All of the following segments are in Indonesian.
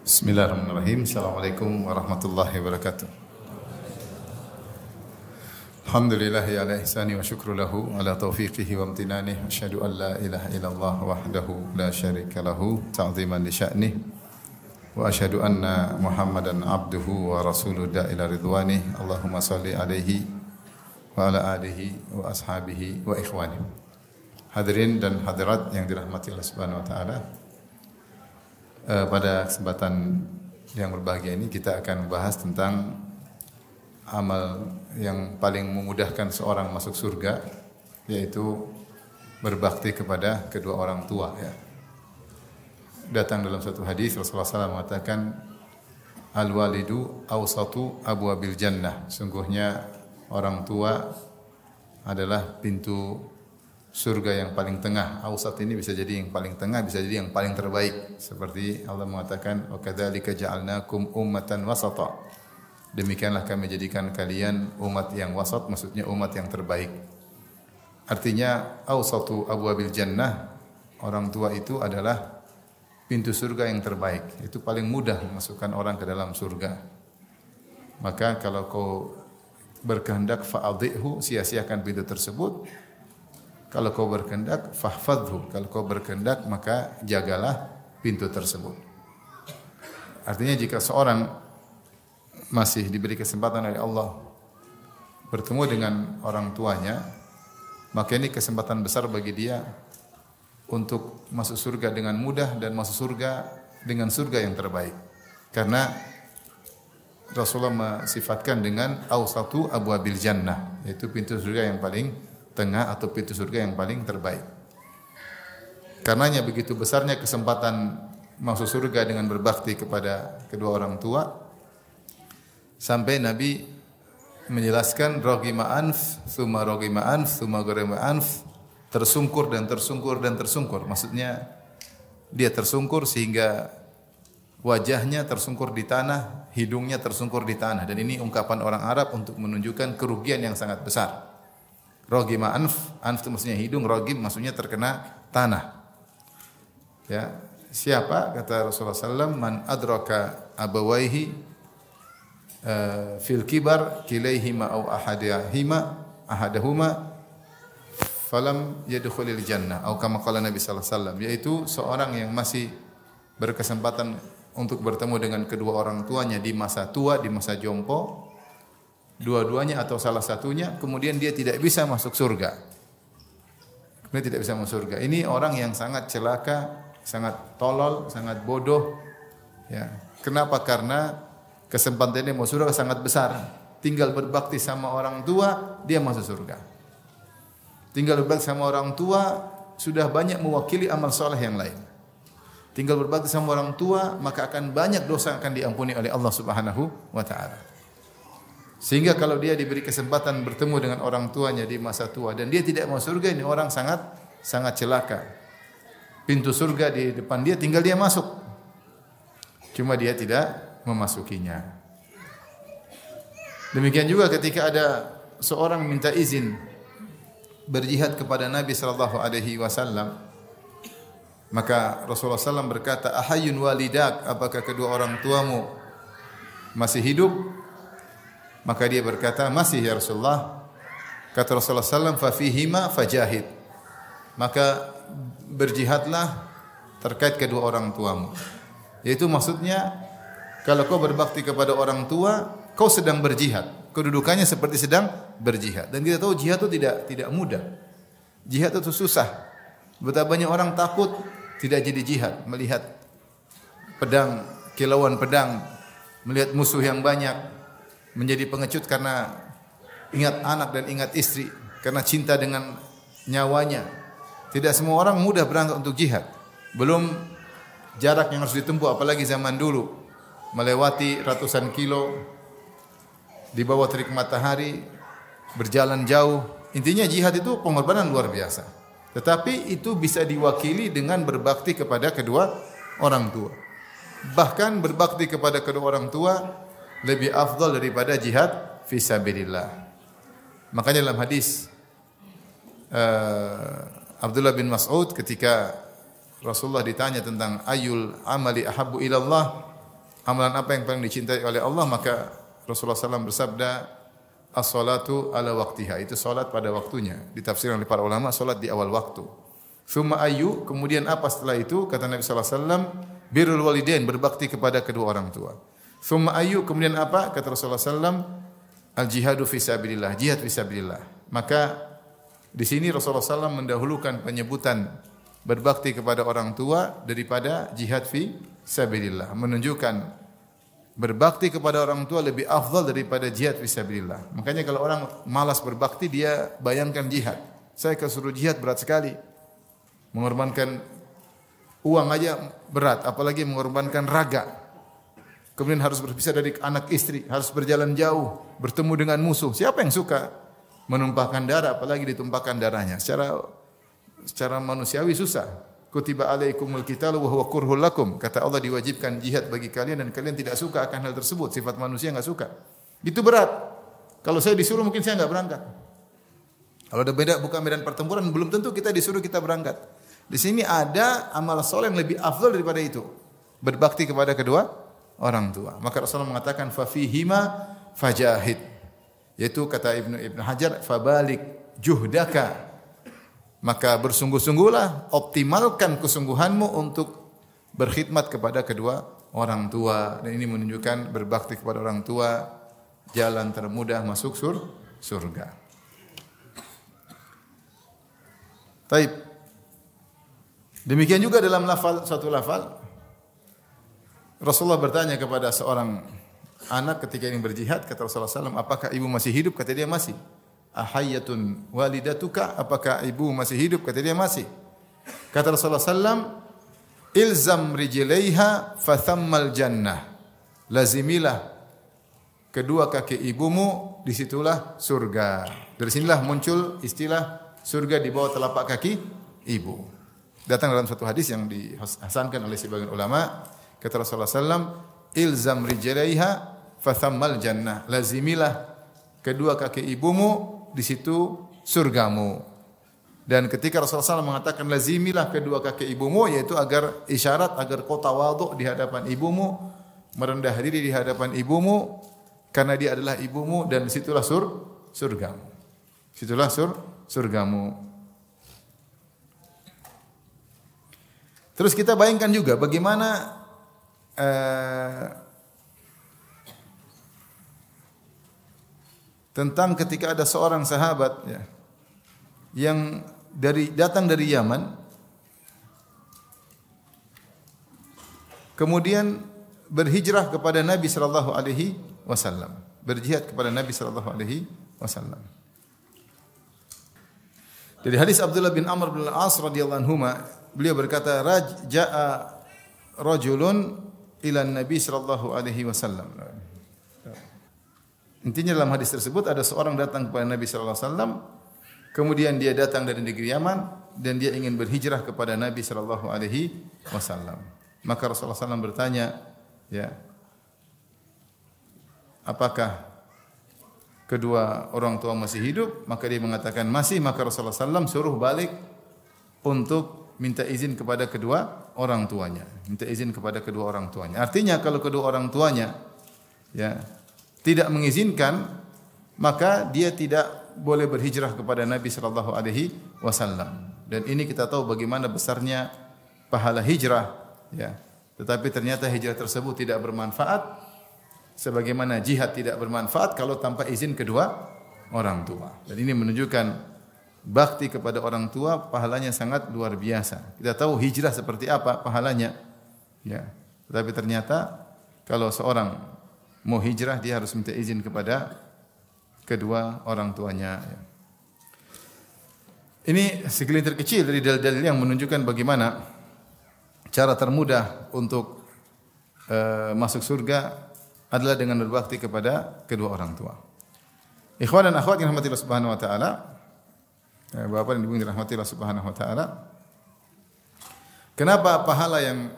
Bismillahirrahmanirrahim. Assalamualaikum warahmatullahi wabarakatuh. Alhamdulillahi ala ihsani wa syukru lahu ala taufiqihi wa amtinanihi. Asyhadu an la ilaha illallah wahdahu la syarika lahu ta'ziman li sya'nih. Wa asyhadu anna Muhammadan abduhu wa rasuluhu ila ridwanih. Allahumma salli alaihi wa ala alihi wa ashabihi wa ikhwani. Hadirin dan hadirat yang dirahmati Allah Subhanahu wa taala. Pada kesempatan yang berbahagia ini kita akan membahas tentang amal yang paling memudahkan seorang masuk surga, yaitu berbakti kepada kedua orang tua. Ya. Datang dalam satu hadis Rasulullah SAW mengatakan, al-walidu awsatu abwabil jannah. Sungguhnya orang tua adalah pintu surga yang paling tengah. Awsat ini bisa jadi yang paling tengah, bisa jadi yang paling terbaik. Seperti Allah mengatakan, wa kadzalika ja'alnakum ummatan wasata. Demikianlah kami jadikan kalian umat yang wasat, maksudnya umat yang terbaik. Artinya awsatu abwabil jannah, orang tua itu adalah pintu surga yang terbaik. Itu paling mudah memasukkan orang ke dalam surga. Maka kalau kau berkehendak fa'adhi'hu, sia-siakan pintu tersebut. Kalau kau berkehendak fahfadhu, kalau kau berkehendak maka jagalah pintu tersebut. Artinya jika seorang masih diberi kesempatan oleh Allah bertemu dengan orang tuanya, maka ini kesempatan besar bagi dia untuk masuk surga dengan mudah dan masuk surga dengan surga yang terbaik. Karena Rasulullah mensifatkan dengan awsatu abwabil jannah, yaitu pintu surga yang paling tengah atau pintu surga yang paling terbaik. Karenanya begitu besarnya kesempatan masuk surga dengan berbakti kepada kedua orang tua, sampai Nabi menjelaskan ragima anf, tsumma ragima anf, tsumma ragima anf, tersungkur dan tersungkur dan tersungkur. Maksudnya dia tersungkur sehingga wajahnya tersungkur di tanah, hidungnya tersungkur di tanah, dan ini ungkapan orang Arab untuk menunjukkan kerugian yang sangat besar. Ragima anf, anf itu maksudnya hidung, ragim maksudnya terkena tanah. Ya, siapa kata Rasulullah SAW, man adraka abawaihi fil kibar kilaihima au ahadahuma falam yadkhulil jannah atau kama qala Nabi sallallahu alaihi wasallam, yaitu seorang yang masih berkesempatan untuk bertemu dengan kedua orang tuanya di masa tua, di masa jompo, dua-duanya atau salah satunya, kemudian dia tidak bisa masuk surga. Kemudian tidak bisa masuk surga. Ini orang yang sangat celaka, sangat tolol, sangat bodoh. Ya. Kenapa? Karena kesempatannya masuk surga sangat besar. Tinggal berbakti sama orang tua, dia masuk surga. Tinggal berbakti sama orang tua, sudah banyak mewakili amal soleh yang lain. Tinggal berbakti sama orang tua, maka akan banyak dosa yang akan diampuni oleh Allah Subhanahu wa taala. Sehingga kalau dia diberi kesempatan bertemu dengan orang tuanya di masa tua dan dia tidak mau surga, ini orang sangat celaka. Pintu surga di depan dia, tinggal dia masuk. Cuma dia tidak memasukinya. Demikian juga ketika ada seorang minta izin berjihad kepada Nabi sallallahu alaihi wasallam, maka Rasulullah SAW berkata, "Ahayyun walidak, apakah kedua orang tuamu masih hidup?" Maka dia berkata, masih ya Rasulullah. Kata Rasulullah SAW, fafihima fajahid. Maka berjihadlah terkait kedua orang tuamu. Yaitu maksudnya, kalau kau berbakti kepada orang tua, kau sedang berjihad. Kedudukannya seperti sedang berjihad. Dan kita tahu jihad itu tidak mudah. Jihad itu susah. Betapa banyak orang takut tidak jadi jihad. Melihat pedang, kilauan pedang, melihat musuh yang banyak, menjadi pengecut karena ingat anak dan ingat istri, karena cinta dengan nyawanya. Tidak semua orang mudah berangkat untuk jihad. Belum jarak yang harus ditempuh, apalagi zaman dulu, melewati ratusan kilo di bawah terik matahari, berjalan jauh. Intinya jihad itu pengorbanan luar biasa. Tetapi itu bisa diwakili dengan berbakti kepada kedua orang tua. Bahkan berbakti kepada kedua orang tua lebih afdal daripada jihad fi sabilillah. Makanya dalam hadis Abdullah bin Mas'ud ketika Rasulullah ditanya tentang ayul amali ahabbu ilallah, amalan apa yang paling dicintai oleh Allah, maka Rasulullah SAW bersabda, as-salatu ala waktiha, itu salat pada waktunya. Ditafsirkan oleh para ulama, salat di awal waktu. Tsumma ayyu, kemudian apa setelah itu? Kata Nabi sallallahu alaihi wasallam, birrul walidain, berbakti kepada kedua orang tua. Tsumma ayyu, kemudian apa? Kata Rasulullah sallallahu alaihi wasallam, al-jihadu fi sabilillah, jihad fi sabilillah. Maka di sini Rasulullah SAW mendahulukan penyebutan berbakti kepada orang tua daripada jihad fi sabilillah, menunjukkan berbakti kepada orang tua lebih afdal daripada jihad fi sabilillah. Makanya kalau orang malas berbakti, dia bayangkan jihad. Saya kesuruh jihad berat sekali. Mengorbankan uang aja berat, apalagi mengorbankan raga. Kemudian harus berpisah dari anak istri, harus berjalan jauh, bertemu dengan musuh. Siapa yang suka menumpahkan darah, apalagi ditumpahkan darahnya? Secara manusiawi susah. Kutiba alaikumul qitalu wa huwa kurhul lakum. Kata Allah, diwajibkan jihad bagi kalian dan kalian tidak suka akan hal tersebut. Sifat manusia enggak suka. Itu berat. Kalau saya disuruh mungkin saya enggak berangkat. Kalau ada beda bukan medan pertempuran, belum tentu kita disuruh kita berangkat. Di sini ada amal soleh yang lebih afdal daripada itu. Berbakti kepada kedua orang tua. Maka Rasulullah mengatakan fa fihima fajahid. Yaitu kata Ibnu Hajar, fabalik juhdaka. Maka bersungguh-sungguhlah, optimalkan kesungguhanmu untuk berkhidmat kepada kedua orang tua. Dan ini menunjukkan berbakti kepada orang tua jalan termudah masuk surga. Taib. Demikian juga dalam satu lafal Rasulullah bertanya kepada seorang anak ketika ingin berjihad, kata Rasulullah SAW, apakah ibu masih hidup? Kata dia masih. Ahayyatun walidatuka, apakah ibu masih hidup? Kata dia masih. Kata Rasulullah SAW, ilzam rijlaiha fathammal jannah. Lazimilah kedua kaki ibumu, disitulah surga. Dari sinilah muncul istilah surga di bawah telapak kaki ibu. Datang dalam satu hadis yang dihasankan oleh sebagian ulama, kata Rasulullah SAW, ilzam rijlaiha fathammal jannah. Lazimilah kedua kaki ibumu, di situ surgamu. Dan ketika Rasulullah SAW mengatakan lazimilah kedua kaki ibumu, yaitu agar isyarat agar kau tawadhu di hadapan ibumu, merendah diri di hadapan ibumu, karena dia adalah ibumu, dan disitulah surgamu. Situlah surgamu. Terus kita bayangkan juga bagaimana tentang ketika ada seorang sahabat ya, yang datang dari Yaman, kemudian berhijrah kepada Nabi sallallahu alaihi wasallam, berjihad kepada Nabi sallallahu alaihi wasallam. Dari hadis Abdullah bin Amr bin Al-As radhiyallahu anhuma, beliau berkata, ja'a rajulun ila Nabi sallallahu alaihi wasallam. Intinya dalam hadis tersebut ada seorang datang kepada Nabi sallallahu alaihi wasallam, kemudian dia datang dari negeri Yaman dan dia ingin berhijrah kepada Nabi sallallahu alaihi wasallam. Maka Rasulullah SAW bertanya, ya, apakah kedua orang tua masih hidup? Maka dia mengatakan masih. Maka Rasulullah SAW suruh balik untuk minta izin kepada kedua orang tuanya. Minta izin kepada kedua orang tuanya. Artinya kalau kedua orang tuanya ya tidak mengizinkan, maka dia tidak boleh berhijrah kepada Nabi sallallahu alaihi wasallam. Dan ini kita tahu bagaimana besarnya pahala hijrah, ya. Tetapi ternyata hijrah tersebut tidak bermanfaat sebagaimana jihad tidak bermanfaat kalau tanpa izin kedua orang tua. Dan ini menunjukkan bakti kepada orang tua pahalanya sangat luar biasa. Kita tahu hijrah seperti apa pahalanya, ya. Tetapi ternyata kalau seorang mau hijrah dia harus minta izin kepada kedua orang tuanya. Ya. Ini segelintir kecil dari dalil-dalil yang menunjukkan bagaimana cara termudah untuk masuk surga adalah dengan berbakti kepada kedua orang tua. Ikhwan dan akhwat yang dirahmati Allah Subhanahu wa taala, Bapak dan Ibu yang dirahmati Allah Subhanahu wa taala, kenapa pahala yang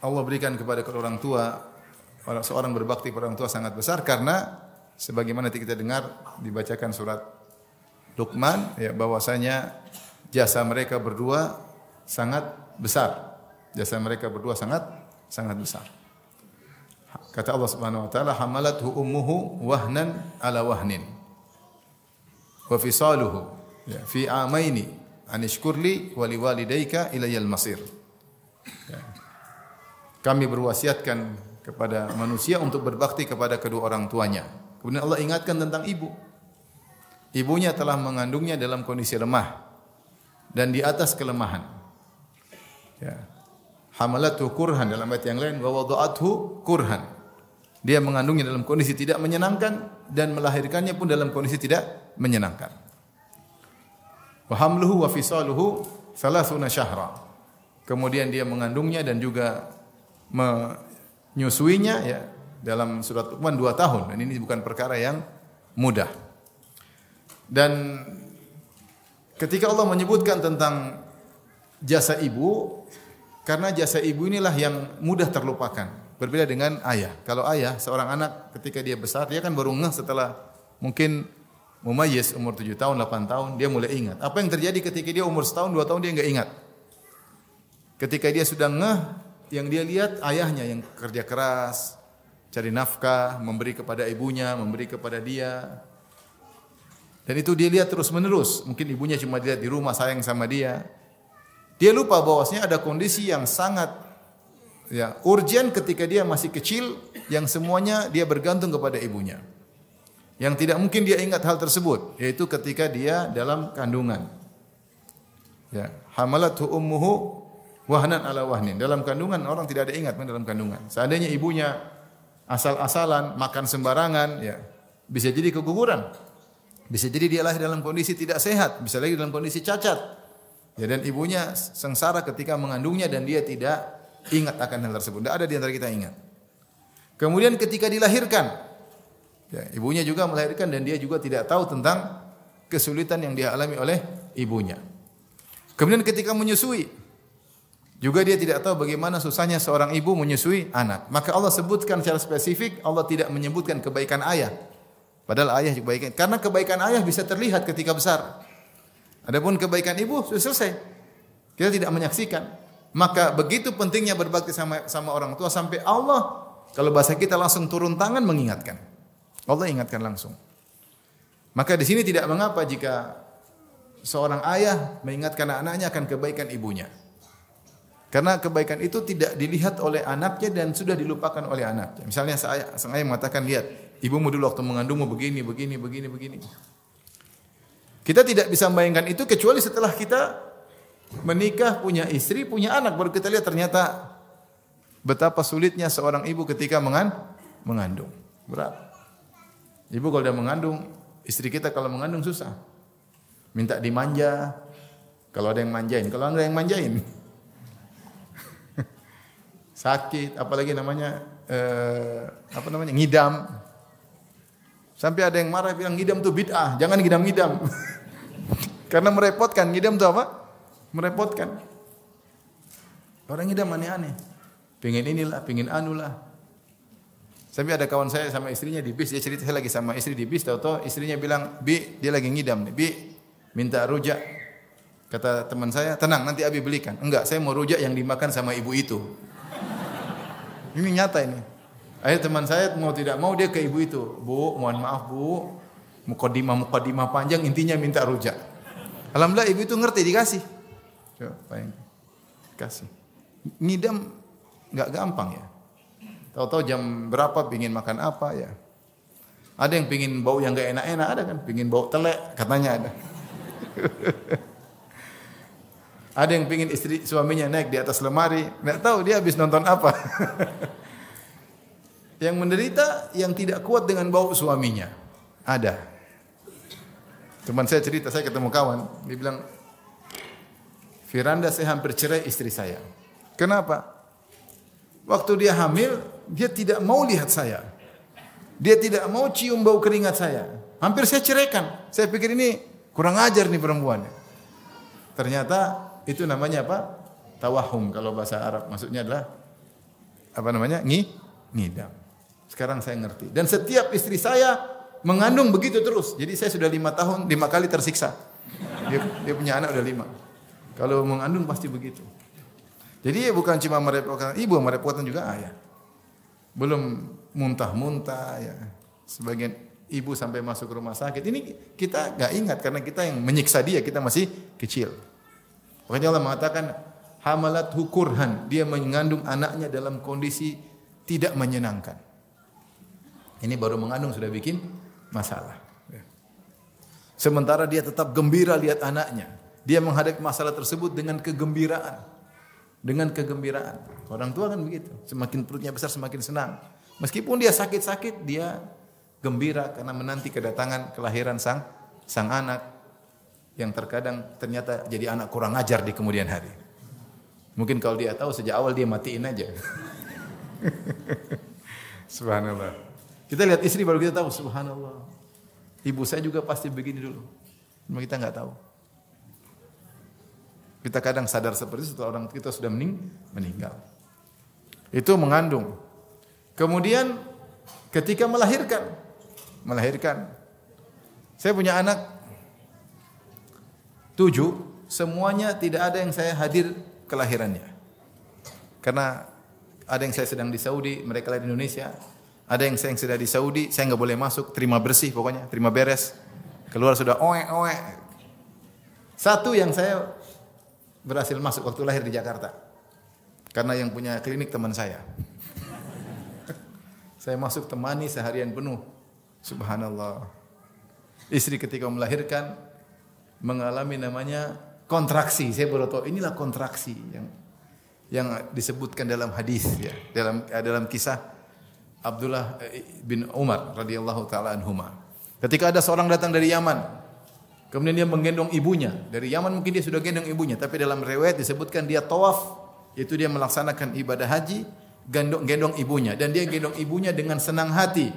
Allah berikan kepada kedua orang tua, seorang berbakti kepada orang tua sangat besar? Karena sebagaimana kita dengar dibacakan surat Luqman, ya, bahwasanya jasa mereka berdua sangat besar. Jasa mereka berdua sangat besar. Kata Allah Subhanahu wa taala, hamalathu ummuhu wahnan ala wahnin wa fisaluhu fi amaini an ishkurli wa liwalidayka ilayal masir. Kami berwasiatkan kepada manusia untuk berbakti kepada kedua orang tuanya. Kemudian Allah ingatkan tentang ibu. Ibunya telah mengandungnya dalam kondisi lemah dan di atas kelemahan. Ya. Hamalathu kurhan dalam ayat yang lain, wa wada'athu kurhan. Dia mengandungnya dalam kondisi tidak menyenangkan dan melahirkannya pun dalam kondisi tidak menyenangkan. Wa hamluhu wa fisaluhu 30 syahra. Kemudian dia mengandungnya dan juga menyusuinya ya dalam surat Luqman 2 tahun, dan ini bukan perkara yang mudah. Dan ketika Allah menyebutkan tentang jasa ibu, karena jasa ibu inilah yang mudah terlupakan, berbeda dengan ayah. Kalau ayah, seorang anak ketika dia besar, dia kan baru ngeh setelah mungkin mumayyiz umur 7 tahun, 8 tahun, dia mulai ingat. Apa yang terjadi ketika dia umur setahun, 2 tahun dia enggak ingat. Ketika dia sudah ngeh, yang dia lihat ayahnya yang kerja keras, cari nafkah, memberi kepada ibunya, memberi kepada dia. Dan itu dia lihat terus menerus. Mungkin ibunya cuma dilihat di rumah, sayang sama dia. Dia lupa bahwasanya ada kondisi yang sangat ya urgent ketika dia masih kecil, yang semuanya dia bergantung kepada ibunya. Yang tidak mungkin dia ingat hal tersebut, yaitu ketika dia dalam kandungan. Ya, hamalathu ummuhu wahnan ala wahnin. Dalam kandungan orang tidak ada ingat dalam kandungan. Seandainya ibunya asal-asalan, makan sembarangan, ya bisa jadi keguguran. Bisa jadi dia lahir dalam kondisi tidak sehat, bisa lagi dalam kondisi cacat. Ya, dan ibunya sengsara ketika mengandungnya dan dia tidak ingat akan hal tersebut. Tidak ada di antara kita ingat. Kemudian ketika dilahirkan, ya, ibunya juga melahirkan dan dia juga tidak tahu tentang kesulitan yang dia alami oleh ibunya. Kemudian ketika menyusui, juga dia tidak tahu bagaimana susahnya seorang ibu menyusui anak. Maka Allah sebutkan secara spesifik, Allah tidak menyebutkan kebaikan ayah. Padahal ayah juga baik. Karena kebaikan ayah bisa terlihat ketika besar. Adapun kebaikan ibu sudah selesai. Kita tidak menyaksikan. Maka begitu pentingnya berbakti sama orang tua sampai Allah, kalau bahasa kita langsung turun tangan mengingatkan. Allah ingatkan langsung. Maka di sini tidak mengapa jika seorang ayah mengingatkan anaknya akan kebaikan ibunya. Karena kebaikan itu tidak dilihat oleh anaknya dan sudah dilupakan oleh anaknya. Misalnya sang ayah mengatakan, lihat, ibumu dulu waktu mengandungmu begini. Kita tidak bisa membayangkan itu kecuali setelah kita menikah, punya istri, punya anak, baru kita lihat ternyata betapa sulitnya seorang ibu ketika mengandung. Berat. Ibu kalau sudah mengandung, istri kita kalau mengandung susah. Minta dimanja, kalau ada yang manjain, kalau enggak yang manjain. Sakit, apalagi ngidam. Sampai ada yang marah bilang ngidam itu bid'ah, jangan ngidam-ngidam. Karena merepotkan. Ngidam itu apa? Merepotkan. Orang ngidam aneh-aneh. Pengen inilah, pengen anulah. Sampai ada kawan saya sama istrinya di bis, dia cerita, saya lagi sama istri di bis, tahu-tahu istrinya bilang, "Bi, dia lagi ngidam nih. Bi, minta rujak." Kata teman saya, "Tenang, nanti Abi belikan." "Enggak, saya mau rujak yang dimakan sama ibu itu." Ini nyata ini. Akhirnya teman saya mau tidak mau dia ke ibu itu. "Bu, mohon maaf Bu, mukadimah panjang, intinya minta rujak." Alhamdulillah ibu itu ngerti, dikasih. Coba yang kasih. Ngidam enggak gampang ya. Tahu-tahu jam berapa pengin makan apa ya. Ada yang pengin bau yang enggak enak-enak, ada kan? Pengin bau telek, katanya ada. Ada yang pengin istri suaminya naik di atas lemari, enggak tahu dia habis nonton apa. Yang menderita yang tidak kuat dengan bau suaminya. Ada. Teman saya cerita, saya ketemu kawan, dia bilang, "Firanda, saya hampir cerai istri saya." Kenapa? Waktu dia hamil, dia tidak mau lihat saya. Dia tidak mau cium bau keringat saya. Hampir saya ceraikan. Saya pikir ini kurang ajar nih perempuan. Ternyata itu namanya apa? Tawahum kalau bahasa Arab. Maksudnya adalah apa namanya? Ngidam. Sekarang saya ngerti. Dan setiap istri saya mengandung begitu terus. Jadi saya sudah 5 tahun, 5 kali tersiksa. Dia punya anak udah 5. Kalau mengandung pasti begitu. Jadi bukan cuma merepotkan ibu, merepotkan juga ayah. belum muntah-muntah ya. Sebagian ibu sampai masuk rumah sakit. Ini kita enggak ingat karena kita yang menyiksa dia, kita masih kecil. Makanya Allah mengatakan hamalat hukurhan, dia mengandung anaknya dalam kondisi tidak menyenangkan. Ini baru mengandung sudah bikin masalah. Sementara dia tetap gembira lihat anaknya. Dia menghadapi masalah tersebut dengan kegembiraan. Dengan kegembiraan. Orang tua kan begitu. Semakin perutnya besar semakin senang. Meskipun dia sakit-sakit, dia gembira karena menanti kedatangan kelahiran sang anak yang terkadang ternyata jadi anak kurang ajar di kemudian hari. Mungkin kalau dia tahu sejak awal dia matiin aja. Subhanallah. Kita lihat istri baru kita tahu, subhanallah. Ibu saya juga pasti begini dulu. Cuma kita enggak tahu. Kita kadang sadar seperti itu setelah orang kita sudah meninggal. Itu mengandung. Kemudian ketika melahirkan. Saya punya anak 7, semuanya tidak ada yang saya hadir kelahirannya. Karena ada yang saya sedang di Saudi, mereka lahir di Indonesia. Ada yang saya sedang di Saudi, saya enggak boleh masuk, terima bersih pokoknya, terima beres. Keluar sudah oe. Satu yang saya berhasil masuk waktu lahir di Jakarta. Karena yang punya klinik teman saya. Saya masuk temani seharian penuh. Subhanallah. Istri ketika melahirkan mengalami namanya kontraksi. Saya baru tahu inilah kontraksi yang disebutkan dalam hadis ya, dalam kisah Abdullah bin Umar radhiyallahu taala anhuma. Ketika ada seorang datang dari Yaman, kemudian dia menggendong ibunya. Dari Yaman mungkin dia sudah gendong ibunya, tapi dalam riwayat disebutkan dia tawaf, yaitu dia melaksanakan ibadah haji, gendong ibunya dan dia gendong ibunya dengan senang hati.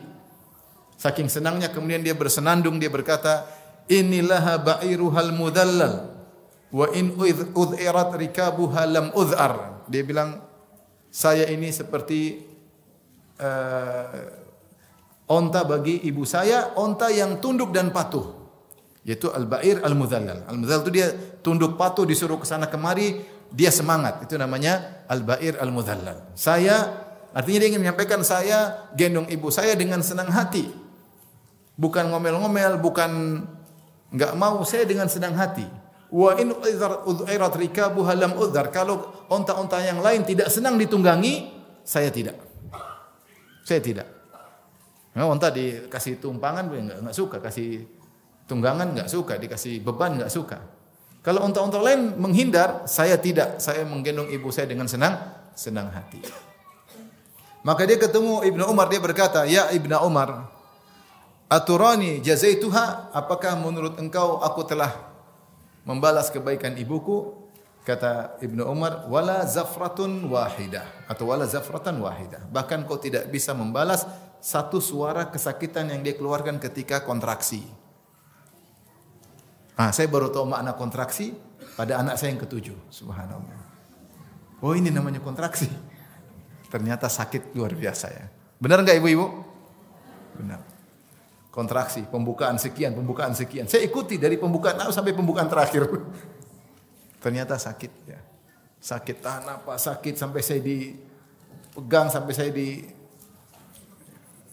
Saking senangnya kemudian dia bersenandung, dia berkata, "Inilah ba'iruhal mudallal wa in udhirat rikabuha lam udhar." Dia bilang, saya ini seperti onta bagi ibu saya, onta yang tunduk dan patuh, yaitu al-ba'ir al-mudhallal. Al-mudhallal itu dia tunduk patuh, disuruh ke sana kemari, dia semangat. Itu namanya al-ba'ir al-mudhallal. Artinya dia ingin menyampaikan saya gendong ibu saya dengan senang hati. Bukan ngomel-ngomel, bukan enggak mau, saya dengan senang hati. Wa in udhirat rikabuha lam udhar. Kalau onta-onta yang lain tidak senang ditunggangi, saya tidak. Nah, onta dikasih tumpangan enggak suka, kasih tunggangan enggak suka, dikasih beban enggak suka. Kalau onta-onta lain menghindar, saya tidak. Saya menggendong ibu saya dengan senang hati. Maka dia ketemu Ibnu Umar, dia berkata, "Ya Ibnu Umar, aturani jazaituha? Apakah menurut engkau aku telah membalas kebaikan ibuku?" Kata Ibnu Umar, "Wala zafratun wahidah," atau "wala zafratan wahidah." Bahkan kau tidak bisa membalas satu suara kesakitan yang dia keluarkan ketika kontraksi. Saya baru tahu makna kontraksi pada anak saya yang ke-7. Subhanallah. Oh, ini namanya kontraksi. Ternyata sakit luar biasa ya. Benar enggak ibu-ibu? Benar. Kontraksi, pembukaan sekian. Saya ikuti dari pembukaan awal sampai pembukaan terakhir. Ternyata sakit ya. Sakit tahan napas, sakit sampai saya dipegang, sampai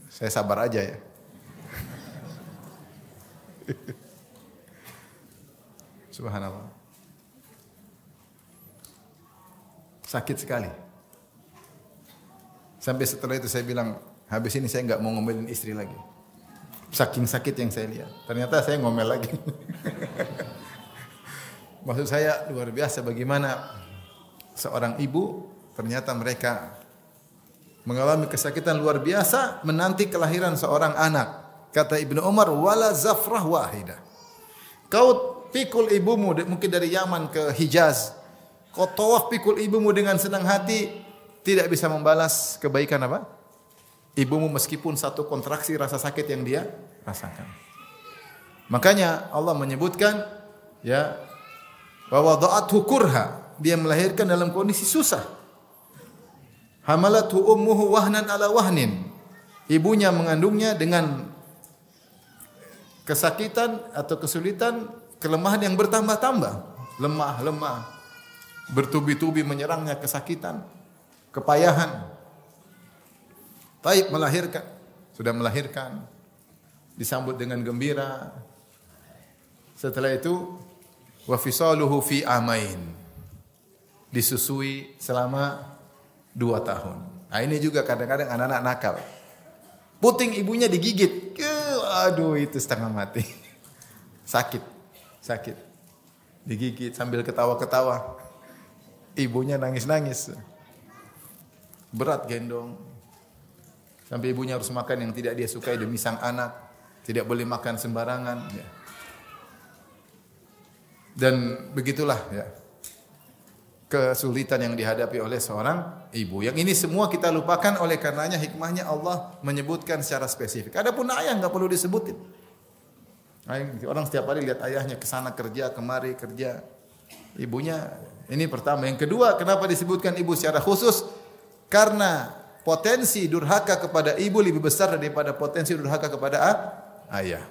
saya sabar aja ya. Subhanallah. Sakit sekali. Sampai setelah itu saya bilang, habis ini saya enggak mau ngomelin istri lagi. Saking sakit yang saya lihat. Ternyata saya ngomel lagi. Maksud saya luar biasa bagaimana seorang ibu ternyata mereka mengalami kesakitan luar biasa menanti kelahiran seorang anak. Kata Ibnu Umar, "Wala zafrah wahidah." Kau pikul ibumu mungkin dari Yaman ke Hijaz. Kau tawaf pikul ibumu dengan senang hati, tidak bisa membalas kebaikan apa? Ibumu meskipun satu kontraksi rasa sakit yang dia rasakan. Makanya Allah menyebutkan ya, wa wada'athu kurha, dia melahirkan dalam kondisi susah. Hamalathu ummuhu wahnan ala wahnin. Ibunya mengandungnya dengan kesakitan atau kesulitan, kelemahan yang bertambah-tambah, lemah, bertubi-tubi menyerangnya kesakitan, kepayahan. Taib melahirkan, sudah melahirkan, disambut dengan gembira. Setelah itu wa fisaluhu fi amain. Disusui selama 2 tahun. Nah, ini juga kadang-kadang anak-anak nakal. Puting ibunya digigit. Aduh, itu setengah mati. Sakit. Digigit sambil ketawa-ketawa. Ibunya nangis-nangis. Berat gendong. Sampai ibunya harus makan yang tidak dia sukai demi sang anak. Tidak boleh makan sembarangan. Ya. Dan begitulah ya, kesulitan yang dihadapi oleh seorang ibu. Yang ini semua kita lupakan, oleh karenanya hikmahnya Allah menyebutkan secara spesifik. Adapun ayah enggak perlu disebutin. Orang setiap hari lihat ayahnya ke sana kerja, kemari kerja. Ibunya ini pertama. Yang kedua, kenapa disebutkan ibu secara khusus? Karena potensi durhaka kepada ibu lebih besar daripada potensi durhaka kepada ayah.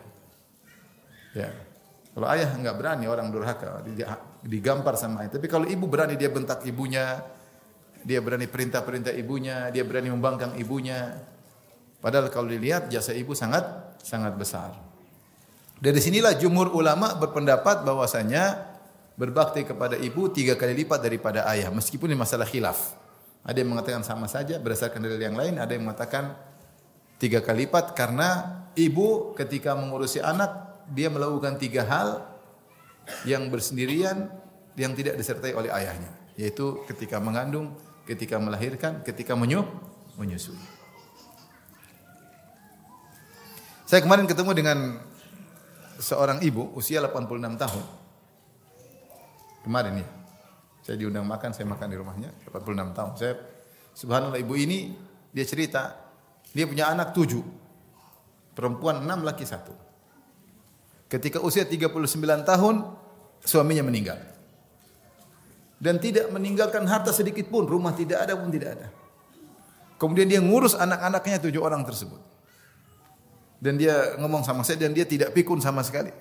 Ya. Kalau ayah enggak berani orang durhaka, digampar sama ayah. Tapi kalau ibu berani, dia bentak ibunya, dia berani perintah-perintah ibunya, dia berani membangkang ibunya. Padahal kalau dilihat jasa ibu sangat besar. Dari sinilah jumhur ulama berpendapat bahwasanya berbakti kepada ibu 3 kali lipat daripada ayah, meskipun ini masalah khilaf. Ada yang mengatakan sama saja berdasarkan dalil yang lain, ada yang mengatakan 3 kali lipat karena ibu ketika mengurusi anak dia melakukan 3 hal yang bersendirian yang tidak disertai oleh ayahnya, yaitu ketika mengandung, ketika melahirkan, ketika menyusui. Saya kemarin ketemu dengan seorang ibu usia 86 tahun. Kemarin ya. Saya diundang makan, saya makan di rumahnya, 86 tahun. Saya subhanallah, ibu ini dia cerita, dia punya anak 7. Perempuan 6, laki 1. Ketika usia 39 tahun, suaminya meninggal. Dan tidak meninggalkan harta sedikit pun, rumah tidak ada pun tidak ada. Kemudian dia ngurus anak-anaknya 7 orang tersebut. Dan dia ngomong sama saya dan dia tidak pikun sama sekali.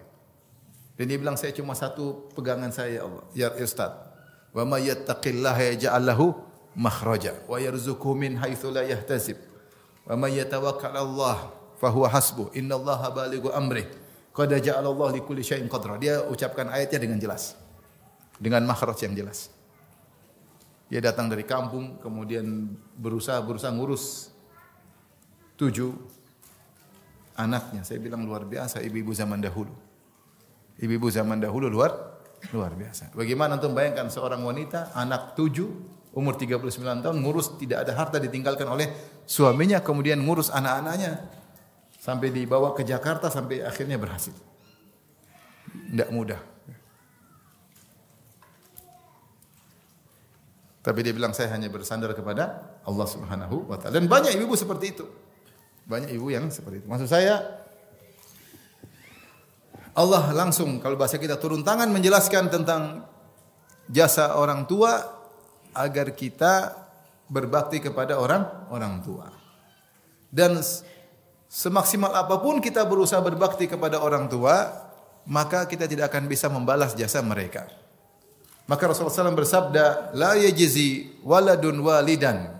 Dan dia bilang, saya cuma satu pegangan saya, ya Allah, ya Ustaz. Wa may yattaqillaha yaj'al lahu makhraja wa yarzuqhu min haitsu la yahtasib. Wa may yatawakkal 'ala Allah fa huwa hasbuh. Innallaha balighu amrihi. Qad ja'alallahu likulli syai'in qadra. Dia ucapkan ayatnya dengan jelas. Dengan makhraj yang jelas. Dia datang dari kampung, kemudian berusaha ngurus 7 anaknya. Saya bilang luar biasa ibu-ibu zaman dahulu. Ibu-ibu zaman dahulu luar biasa. Bagaimana antum bayangkan seorang wanita, anak 7, umur 39 tahun, ngurus, tidak ada harta ditinggalkan oleh suaminya, kemudian ngurus anak-anaknya. Sampai dibawa ke Jakarta, sampai akhirnya berhasil. Tidak mudah. Tapi dia bilang, saya hanya bersandar kepada Allah Subhanahu wa ta'ala. Dan banyak ibu seperti itu. Banyak ibu yang seperti itu. Maksud saya, Allah langsung, kalau bahasa kita, turun tangan menjelaskan tentang jasa orang tua agar kita berbakti kepada orang tua. Dan semaksimal apapun kita berusaha berbakti kepada orang tua, maka kita tidak akan bisa membalas jasa mereka. Maka Rasulullah SAW bersabda, la yajzi waladun walidan.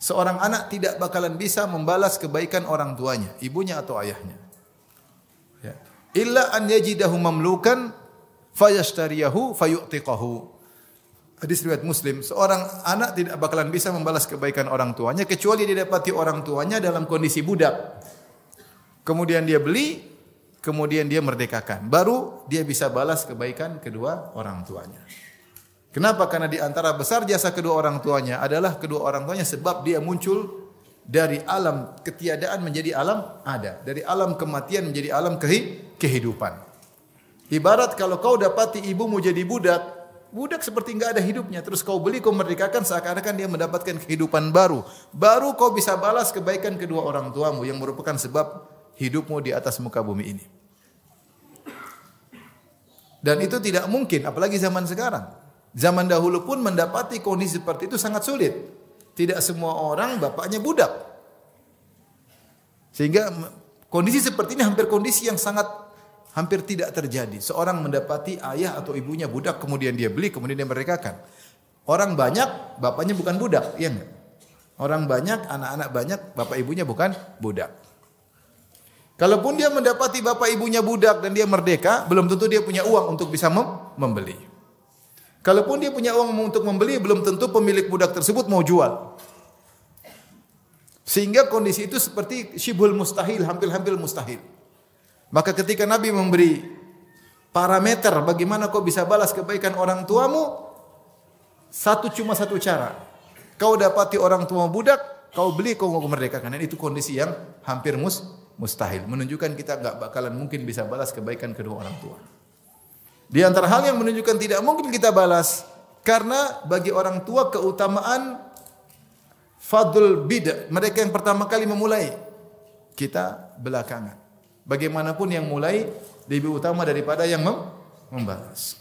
Seorang anak tidak bakalan bisa membalas kebaikan orang tuanya, ibunya atau ayahnya. Ya. Illa an yajidahu mamlukan fayashtariyahu fayu'tiqahu. Hadis riwayat Muslim, seorang anak tidak bakalan bisa membalas kebaikan orang tuanya kecuali dia dapati orang tuanya dalam kondisi budak. Kemudian dia beli, kemudian dia merdekakan. Baru dia bisa balas kebaikan kedua orang tuanya. Kenapa? Karena di antara besar jasa kedua orang tuanya adalah kedua orang tuanya sebab dia muncul dari alam ketiadaan menjadi alam ada. Dari alam kematian menjadi alam kehidupan. Ibarat kalau kau dapati ibumu jadi budak, budak seperti enggak ada hidupnya. Terus kau beli, kau merdekakan, seakan-akan dia mendapatkan kehidupan baru. Baru kau bisa balas kebaikan kedua orang tuamu yang merupakan sebab hidupmu di atas muka bumi ini. Dan itu tidak mungkin, apalagi zaman sekarang. Zaman dahulu pun mendapati kondisi seperti itu sangat sulit. Tidak semua orang bapaknya budak. Sehingga kondisi seperti ini hampir tidak terjadi. Seorang mendapati ayah atau ibunya budak, kemudian dia beli, kemudian dia merdekakan. Orang banyak, bapaknya bukan budak, iya enggak? Orang banyak, anak-anak banyak, bapak ibunya bukan budak. Kalaupun dia mendapati bapak ibunya budak dan dia merdeka, belum tentu dia punya uang untuk bisa membeli. Kalaupun dia punya uang untuk membeli, belum tentu pemilik budak tersebut mau jual. Sehingga kondisi itu seperti syibhul mustahil, hampir-hampir mustahil. Maka ketika Nabi memberi parameter bagaimana kau bisa balas kebaikan orang tuamu, cuma satu cara. Kau dapati orang tua budak, kau beli, kau mau merdekakan. Dan itu kondisi yang hampir mustahil. Menunjukkan kita enggak bakalan mungkin bisa balas kebaikan kedua orang tua. Di antara hal yang menunjukkan tidak mungkin kita balas, karena bagi orang tua keutamaan fadl bid', mereka yang pertama kali memulai, kita belakangan. Bagaimanapun yang mulai lebih utama daripada yang membalas.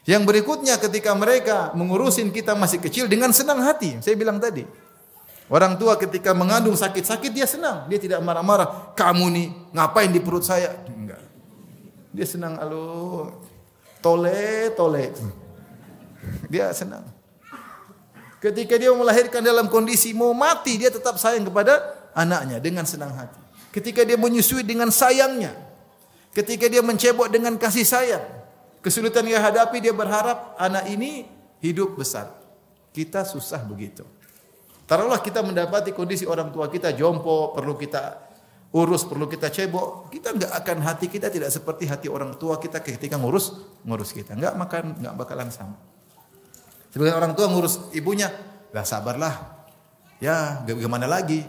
Yang berikutnya ketika mereka mengurusin kita masih kecil dengan senang hati. Saya bilang tadi, orang tua ketika mengandung sakit-sakit dia senang, dia tidak marah-marah. Kamu nih ngapain di perut saya? Enggak. Dia senang, tole. Dia senang. Ketika dia melahirkan dalam kondisi mau mati, dia tetap sayang kepada anaknya dengan senang hati. Ketika dia menyusui dengan sayangnya. Ketika dia mencebok dengan kasih sayang. Kesulitan yang hadapi dia berharap anak ini hidup besar. Kita susah begitu. Taruhlah kita mendapati kondisi orang tua kita jompo, perlu kita urus, perlu kita cebok. Kita enggak akan, hati kita tidak seperti hati orang tua kita ketika ngurus kita. Enggak bakalan sama. Sebagian orang tua ngurus ibunya, lah sabarlah. Ya, gimana lagi?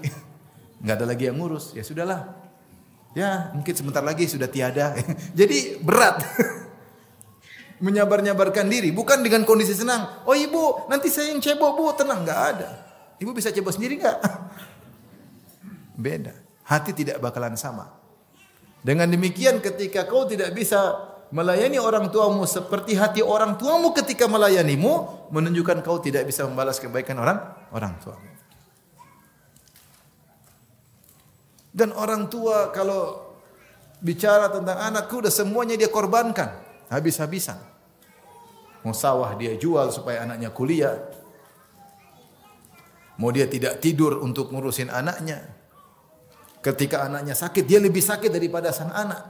Enggak ada lagi yang ngurus. Ya sudahlah. Ya, mungkin sebentar lagi sudah tiada. Jadi berat. Menyabar-nyabarkan diri, bukan dengan kondisi senang. Oh ibu, nanti saya yang cebok bu, tenang, enggak ada. Ibu bisa cebok sendiri enggak? Beda. Hati tidak bakalan sama. Dengan demikian ketika kau tidak bisa melayani orang tuamu seperti hati orang tuamu ketika melayanimu, menunjukkan kau tidak bisa membalas kebaikan orang tuamu. Dan orang tua kalau bicara tentang anakku udah semuanya dia korbankan. Habis-habisan. Mau sawah dia jual supaya anaknya kuliah. Mau dia tidak tidur untuk ngurusin anaknya. Ketika anaknya sakit, dia lebih sakit daripada sang anak.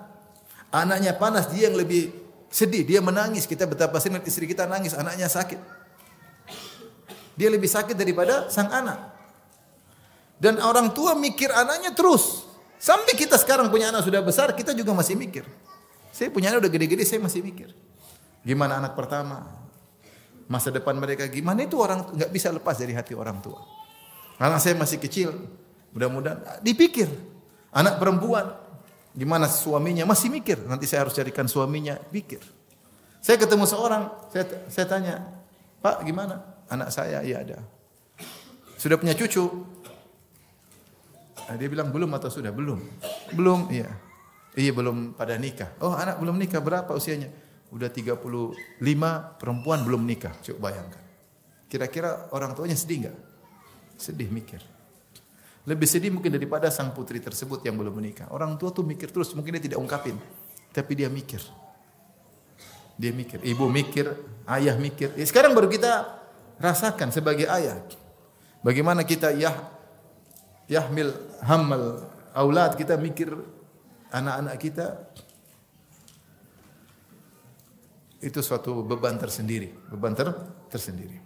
Anaknya panas, dia yang lebih sedih. Dia menangis. Kita betapa sering istri kita nangis, anaknya sakit. Dia lebih sakit daripada sang anak. Dan orang tua mikir anaknya terus. Sampai kita sekarang punya anak sudah besar, kita juga masih mikir. Saya punya anak udah gede-gede, saya masih mikir. Gimana anak pertama? Masa depan mereka gimana, itu orang nggak bisa lepas dari hati orang tua. Anak saya masih kecil, mudah-mudahan dipikir. Anak perempuan, gimana suaminya, masih mikir. Nanti saya harus carikan suaminya, pikir. Saya ketemu seorang, saya tanya, Pak gimana? Anak saya, iya ada. Sudah punya cucu? Dia bilang belum atau sudah? Belum. Belum, iya. Iya belum pada nikah. Oh anak belum nikah, berapa usianya? Udah 35, perempuan belum nikah. Coba bayangkan. Kira-kira orang tuanya sedih enggak? Sedih mikir. Lebih sedih mungkin daripada sang putri tersebut yang belum menikah. Orang tua tuh mikir terus, mungkin dia tidak ungkapin. Tapi dia mikir. Dia mikir. Ibu mikir, ayah mikir. Sekarang baru kita rasakan sebagai ayah. Bagaimana kita yahmil hammal aulad, kita mikir anak-anak kita. Itu suatu beban tersendiri, tersendiri.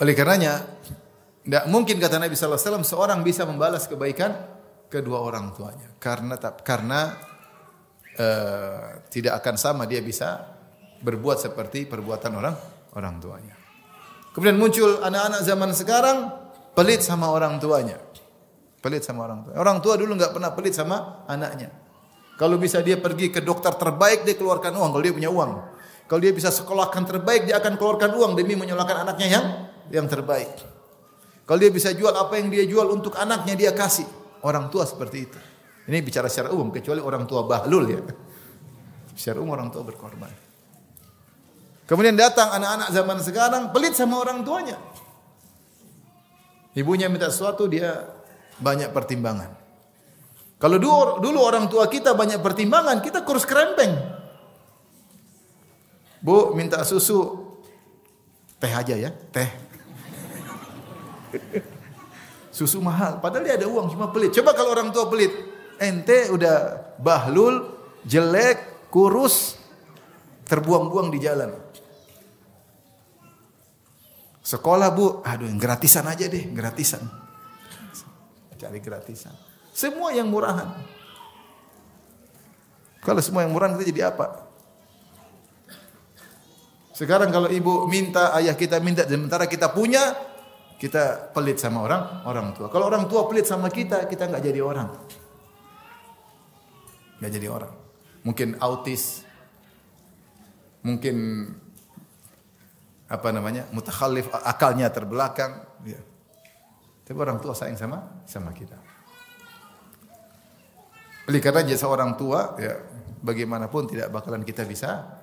Oleh karenanya, tidak mungkin kata Nabi sallallahu alaihi wasallam seorang bisa membalas kebaikan kedua orang tuanya, karena tidak akan sama dia bisa berbuat seperti perbuatan orang tuanya. Kemudian muncul anak-anak zaman sekarang pelit sama orang tuanya. Pelit sama orang tua. Orang tua dulu enggak pernah pelit sama anaknya. Kalau bisa dia pergi ke dokter terbaik, dia keluarkan uang kalau dia punya uang. Kalau dia bisa sekolahkan terbaik, dia akan keluarkan uang demi menyolahkan anaknya yang terbaik. Kalau dia bisa jual apa yang dia jual untuk anaknya, dia kasih. Orang tua seperti itu. Ini bicara secara umum, kecuali orang tua bahlul ya. Secara umum orang tua berkorban. Kemudian datang anak-anak zaman sekarang pelit sama orang tuanya. Ibunya minta sesuatu, dia banyak pertimbangan. Kalau dulu orang tua kita banyak pertimbangan, kita kurus kerempeng. Bu, minta susu. Teh aja ya, teh. Susu mahal, padahal dia ada uang, cuma pelit. Coba kalau orang tua pelit, ente udah bahlul, jelek, kurus, terbuang-buang di jalan. Sekolah bu, aduh yang gratisan aja deh, gratisan. Cari gratisan. Semua yang murahan. Kalau semua yang murahan kita jadi apa? Sekarang kalau ibu minta, ayah kita minta, sementara kita punya, kita pelit sama orang tua. Kalau orang tua pelit sama kita nggak jadi orang. Nggak jadi orang. Mungkin autis, mungkin mutakhallif, akalnya terbelakang. Ya. Tapi orang tua sayang sama kita. Oleh karena jasa orang tua, ya bagaimanapun tidak bakalan kita bisa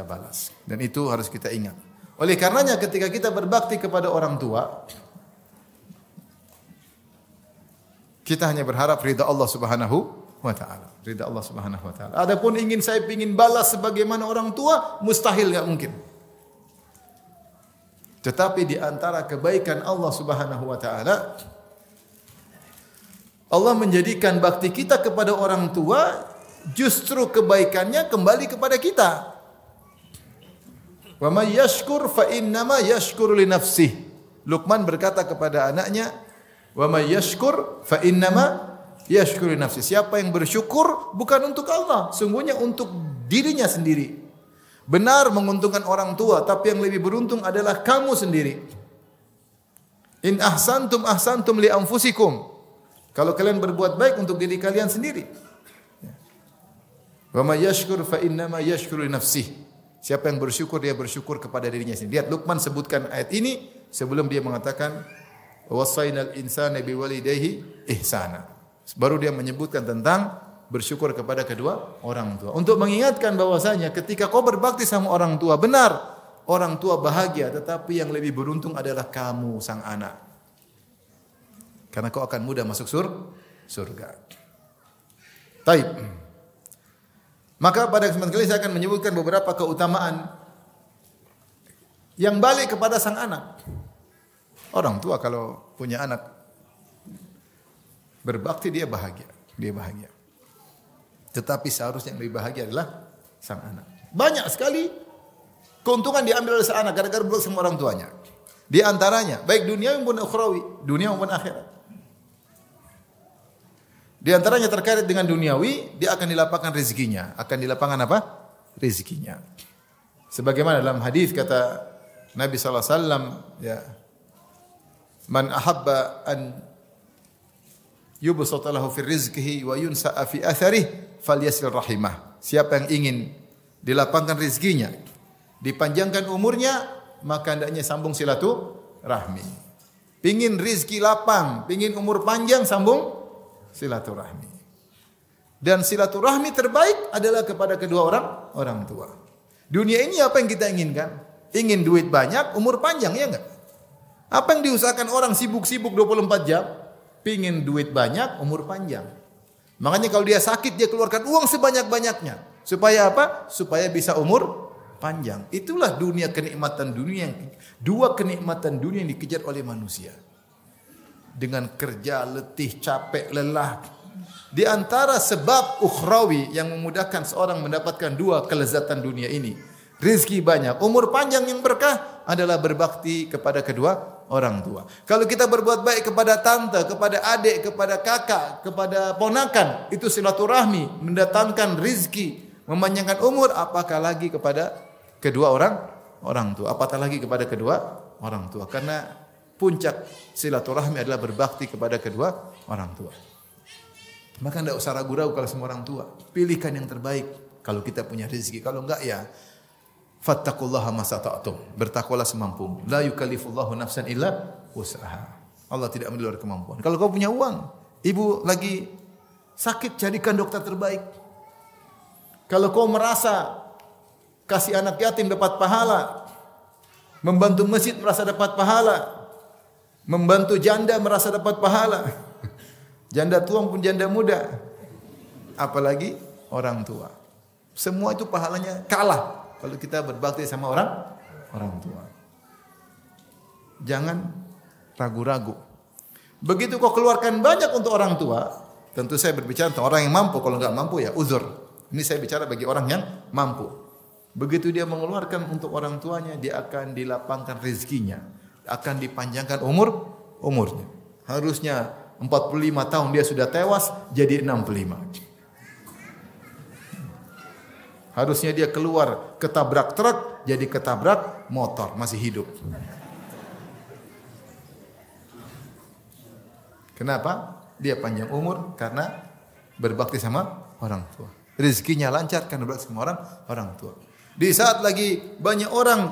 balas. Dan itu harus kita ingat. Oleh karenanya ketika kita berbakti kepada orang tua, kita hanya berharap ridha Allah Subhanahu wa taala. Ridha Allah Subhanahu wa taala. Adapun saya ingin balas sebagaimana orang tua, mustahil, enggak mungkin. Tetapi di antara kebaikan Allah Subhanahu wa taala, Allah menjadikan bakti kita kepada orang tua justru kebaikannya kembali kepada kita. Wa may yashkur fa innama yashkuru li nafsihi. Luqman berkata kepada anaknya, wa may yashkur fa innama yashkuru li nafsihi. Siapa yang bersyukur bukan untuk Allah, sungguhnya untuk dirinya sendiri. Benar menguntungkan orang tua, tapi yang lebih beruntung adalah kamu sendiri. In ahsantum ahsantum li anfusikum. Kalau kalian berbuat baik untuk diri kalian sendiri. Wa may yashkur fa innama yashkuru li nafsihi. Siapa yang bersyukur, dia bersyukur kepada dirinya sendiri. Lihat Luqman sebutkan ayat ini sebelum dia mengatakan wasainal insana biwalidayhi ihsana. Baru dia menyebutkan tentang bersyukur kepada kedua orang tua. Untuk mengingatkan bahwasanya ketika kau berbakti sama orang tua, benar orang tua bahagia, tetapi yang lebih beruntung adalah kamu sang anak. Karena kau akan mudah masuk surga. Taib. Maka pada kesempatan kali ini saya akan menyebutkan beberapa keutamaan yang balik kepada sang anak. Orang tua kalau punya anak berbakti dia bahagia. Tetapi seharusnya yang lebih bahagia adalah sang anak. Banyak sekali keuntungan diambil oleh sang anak gara-gara berbakti sama orang tuanya. Di antaranya baik dunia maupun ukhrawi, dunia maupun akhirat. Di antaranya terkait dengan duniawi, dia akan dilapangkan rezekinya. Akan dilapangkan apa? Rezekinya. Sebagaimana dalam hadis kata Nabi sallallahu alaihi wasallam, ya, man ahabba an yubsata lahu fi rizqihi wa yunsa'a fi atharihi falyasil rahimah. Siapa yang ingin dilapangkan rezekinya, dipanjangkan umurnya, maka hendaknya sambung silaturahmi. Pingin rezeki lapang, pingin umur panjang, sambung silaturahmi. Dan silaturahmi terbaik adalah kepada kedua orang tua. Dunia ini apa yang kita inginkan? Ingin duit banyak, umur panjang, ya enggak? Apa yang diusahakan orang sibuk-sibuk 24 jam? Pingin duit banyak, umur panjang. Makanya kalau dia sakit, dia keluarkan uang sebanyak-banyaknya. Supaya apa? Supaya bisa umur panjang. Itulah dua kenikmatan dunia yang dikejar oleh manusia. Dengan kerja, letih, capek, lelah. Di antara sebab ukhrawi yang memudahkan seorang mendapatkan dua kelezatan dunia ini, rezeki banyak, umur panjang yang berkah adalah berbakti kepada kedua orang tua. Kalau kita berbuat baik kepada tante, kepada adik, kepada kakak, kepada ponakan, itu silaturahmi, mendatangkan rezeki, memanjangkan umur, apakah lagi kepada kedua orang tua? Apatah lagi kepada kedua orang tua? Karena puncak silaturahmi adalah berbakti kepada kedua orang tua. Maka tidak usah ragu-ragu kalau semua orang tua. Pilihkan yang terbaik kalau kita punya rezeki. Kalau enggak ya fattaqullaha masata'tum. Bertakwalah semampumu. La yukallifullahu nafsan illa wus'aha. Allah tidak menilai kemampuan. Kalau kau punya uang, ibu lagi sakit, carikan dokter terbaik. Kalau kau merasa kasih anak yatim dapat pahala, membantu masjid merasa dapat pahala, membantu janda merasa dapat pahala. Janda tua pun janda muda. Apalagi orang tua. Semua itu pahalanya kalah kalau kita berbakti sama orang tua. jangan ragu-ragu. Begitu kau keluarkan banyak untuk orang tua, tentu saya berbicara tentang orang yang mampu. Kalau enggak mampu ya uzur. Ini saya bicara bagi orang yang mampu. Begitu dia mengeluarkan untuk orang tuanya, dia akan dilapangkan rezekinya, akan dipanjangkan umurnya. Harusnya 45 tahun dia sudah tewas, jadi 65. Harusnya dia keluar ketabrak truk, jadi ketabrak motor, masih hidup. Kenapa? Dia panjang umur karena berbakti sama orang tua. Rezekinya lancar karena berbakti sama orang tua. Di saat lagi banyak orang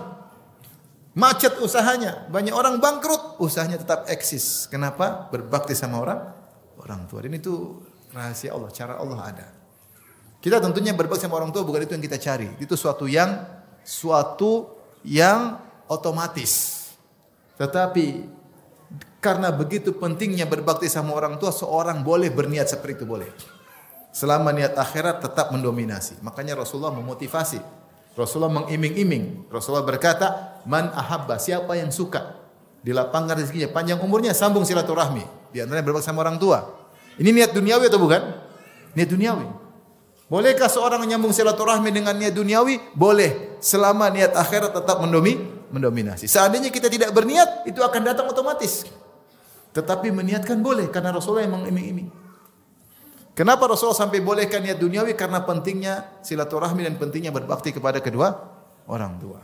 macet usahanya, banyak orang bangkrut, usahanya tetap eksis. Kenapa? Berbakti sama orang tua. Dan itu rahasia Allah, cara Allah ada. Kita tentunya berbakti sama orang tua bukan itu yang kita cari. Itu suatu yang otomatis. Tetapi karena begitu pentingnya berbakti sama orang tua, seorang boleh berniat seperti itu, boleh. Selama niat akhirat tetap mendominasi. Makanya Rasulullah memotivasi. Rasulullah mengiming-iming. Rasulullah berkata, "Man ahabba," siapa yang suka dilapangkan rezekinya, panjang umurnya, sambung silaturahmi. Di antaranya berbakti sama orang tua. Ini niat duniawi atau bukan? Niat duniawi. Bolehkah seorang menyambung silaturahmi dengan niat duniawi? Boleh, selama niat akhirat tetap mendominasi. Seandainya kita tidak berniat, itu akan datang otomatis. Tetapi meniatkan boleh, karena Rasulullah yang mengiming-iming. Kenapa Rasulullah sampai bolehkan niat duniawi? Karena pentingnya silaturahmi dan pentingnya berbakti kepada kedua orang tua.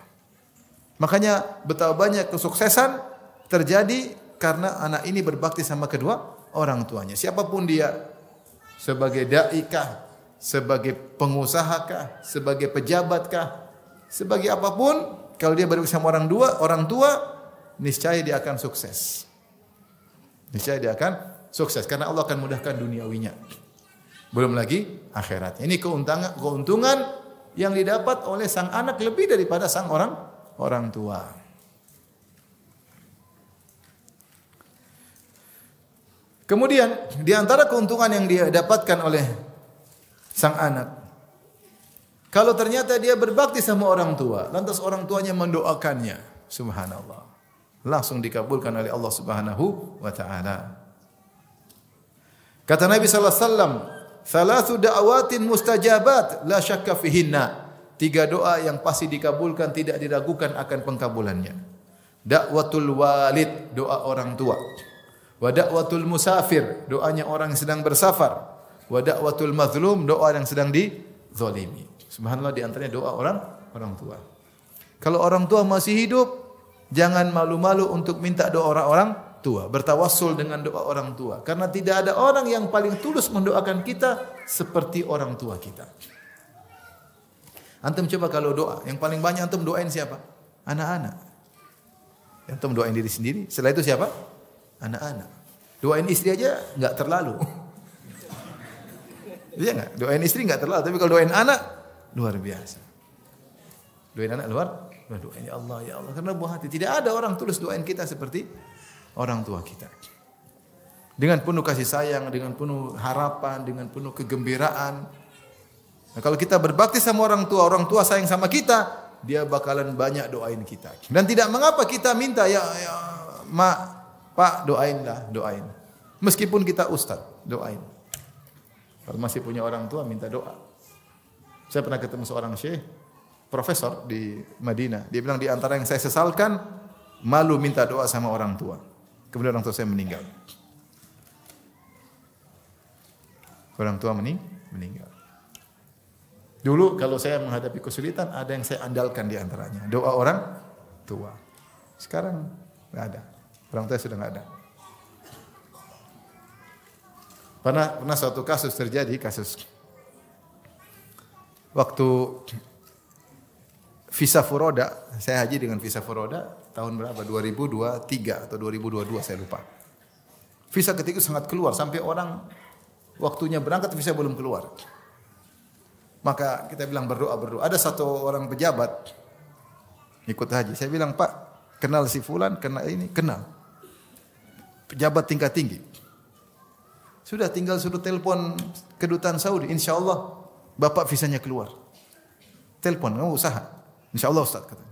Makanya betapa banyak kesuksesan terjadi karena anak ini berbakti sama kedua orang tuanya. Siapapun dia, sebagai dai kah, sebagai pengusaha kah, sebagai pejabat kah, sebagai apapun, kalau dia berbakti sama orang tua, niscaya dia akan sukses. Niscaya dia akan sukses karena Allah akan mudahkan duniawinya. Belum lagi akhiratnya. Ini keuntungan yang didapat oleh sang anak lebih daripada sang orang tua. Kemudian di antara keuntungan yang dia dapatkan oleh sang anak, kalau ternyata dia berbakti sama orang tua, lantas orang tuanya mendoakannya, subhanallah, langsung dikabulkan oleh Allah Subhanahu wa taala. Kata Nabi sallallahu alaihi wasallam, "Thalathu da'awatin mustajabat la syakka fihinna." 3 doa yang pasti dikabulkan, tidak diragukan akan pengkabulannya. Da'watul walid, doa orang tua. Wa da'watul musafir, doanya orang yang sedang bersafar. Wa da'watul mazlum, doa yang sedang dizalimi. Subhanallah, di antaranya doa orang tua. Kalau orang tua masih hidup, jangan malu-malu untuk minta doa orang tua, bertawassul dengan doa orang tua, karena tidak ada orang yang paling tulus mendoakan kita seperti orang tua kita. Antum coba kalau doa, yang paling banyak antum doain siapa? Anak-anak. Antum doain diri sendiri, setelah itu siapa? Anak-anak. Doain istri aja enggak terlalu. Iya enggak? Doain istri enggak terlalu, tapi kalau doain anak luar biasa. Doain anak doain ya Allah, ya Allah, karena buah hati. Tidak ada orang tulus doain kita seperti orang tua kita. Dengan penuh kasih sayang, dengan penuh harapan, dengan penuh kegembiraan. Nah, kalau kita berbakti sama orang tua sayang sama kita, dia bakalan banyak doain kita. Dan tidak mengapa kita minta, ya mak, pak, doain. Meskipun kita ustaz, doain. Kalau masih punya orang tua, minta doa. Saya pernah ketemu seorang syekh, profesor di Madinah. Dia bilang di antara yang saya sesalkan, malu minta doa sama orang tua. Kemudian orang tua saya meninggal. Orang tua meninggal. Dulu kalau saya menghadapi kesulitan, ada yang saya andalkan di antaranya. Doa orang tua. Sekarang enggak ada. Orang tua sudah enggak ada. Pernah suatu kasus terjadi, waktu visa furoda, saya haji dengan visa furoda tahun berapa? 2023 atau 2022 saya lupa. Visa ketika sangat keluar sampai orang waktunya berangkat visa belum keluar. Maka kita bilang berdoa. Ada satu orang pejabat ikut haji. Saya bilang, "Pak, kenal si fulan, kenal ini?" Kenal. Pejabat tingkat tinggi. Sudah tinggal suruh telepon kedutaan Saudi, insyaallah Bapak visanya keluar. Telepon, kamu usaha. Insyaallah Ustaz kata.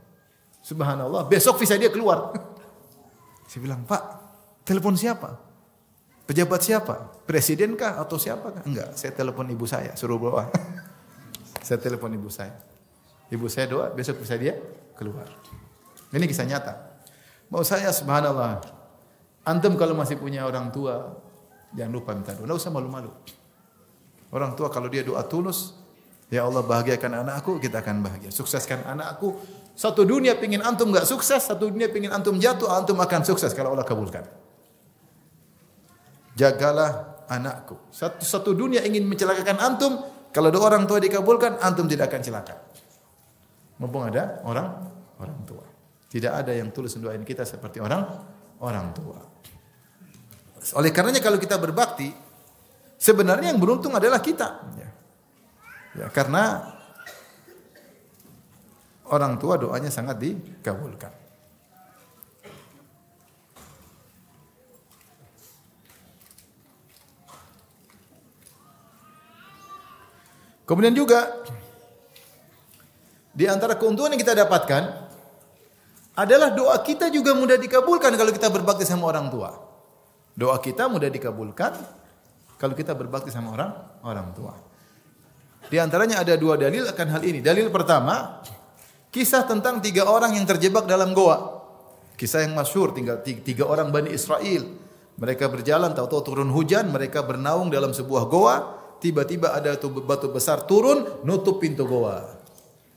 Subhanallah, besok visa dia keluar. Saya bilang, Pak, telepon siapa? Pejabat siapa? Presiden kah atau siapa kah? Enggak, saya telepon ibu saya, suruh bawa. Saya telepon ibu saya. Ibu saya doa, besok bisa dia keluar. Ini kisah nyata. Mau saya subhanallah. Antum kalau masih punya orang tua, jangan lupa minta doa. Enggak usah malu-malu. Orang tua kalau dia doa tulus, ya Allah bahagiakan anakku, kita akan bahagia. Sukseskan anakku. Satu dunia pingin antum enggak sukses, satu dunia pingin antum jatuh, antum akan sukses kalau Allah kabulkan. Jagalah anakku. Satu dunia ingin mencelakakan antum, kalau doa orang tua dikabulkan, antum tidak akan celaka. Mumpung ada orang tua. Tidak ada yang tulus mendoain kita seperti orang tua. Oleh karenanya kalau kita berbakti, sebenarnya yang beruntung adalah kita. Ya, karena orang tua doanya sangat dikabulkan. Kemudian juga di antara keuntungan yang kita dapatkan adalah doa kita juga mudah dikabulkan kalau kita berbakti sama orang tua. Doa kita mudah dikabulkan kalau kita berbakti sama orang tua. Di antaranya ada dua dalil akan hal ini. Dalil pertama, kisah tentang 3 orang yang terjebak dalam goa. Kisah yang masyhur, tinggal 3 orang Bani Israel. Mereka berjalan, tahu-tahu turun hujan, mereka bernaung dalam sebuah goa. Tiba-tiba ada batu besar turun, nutup pintu goa.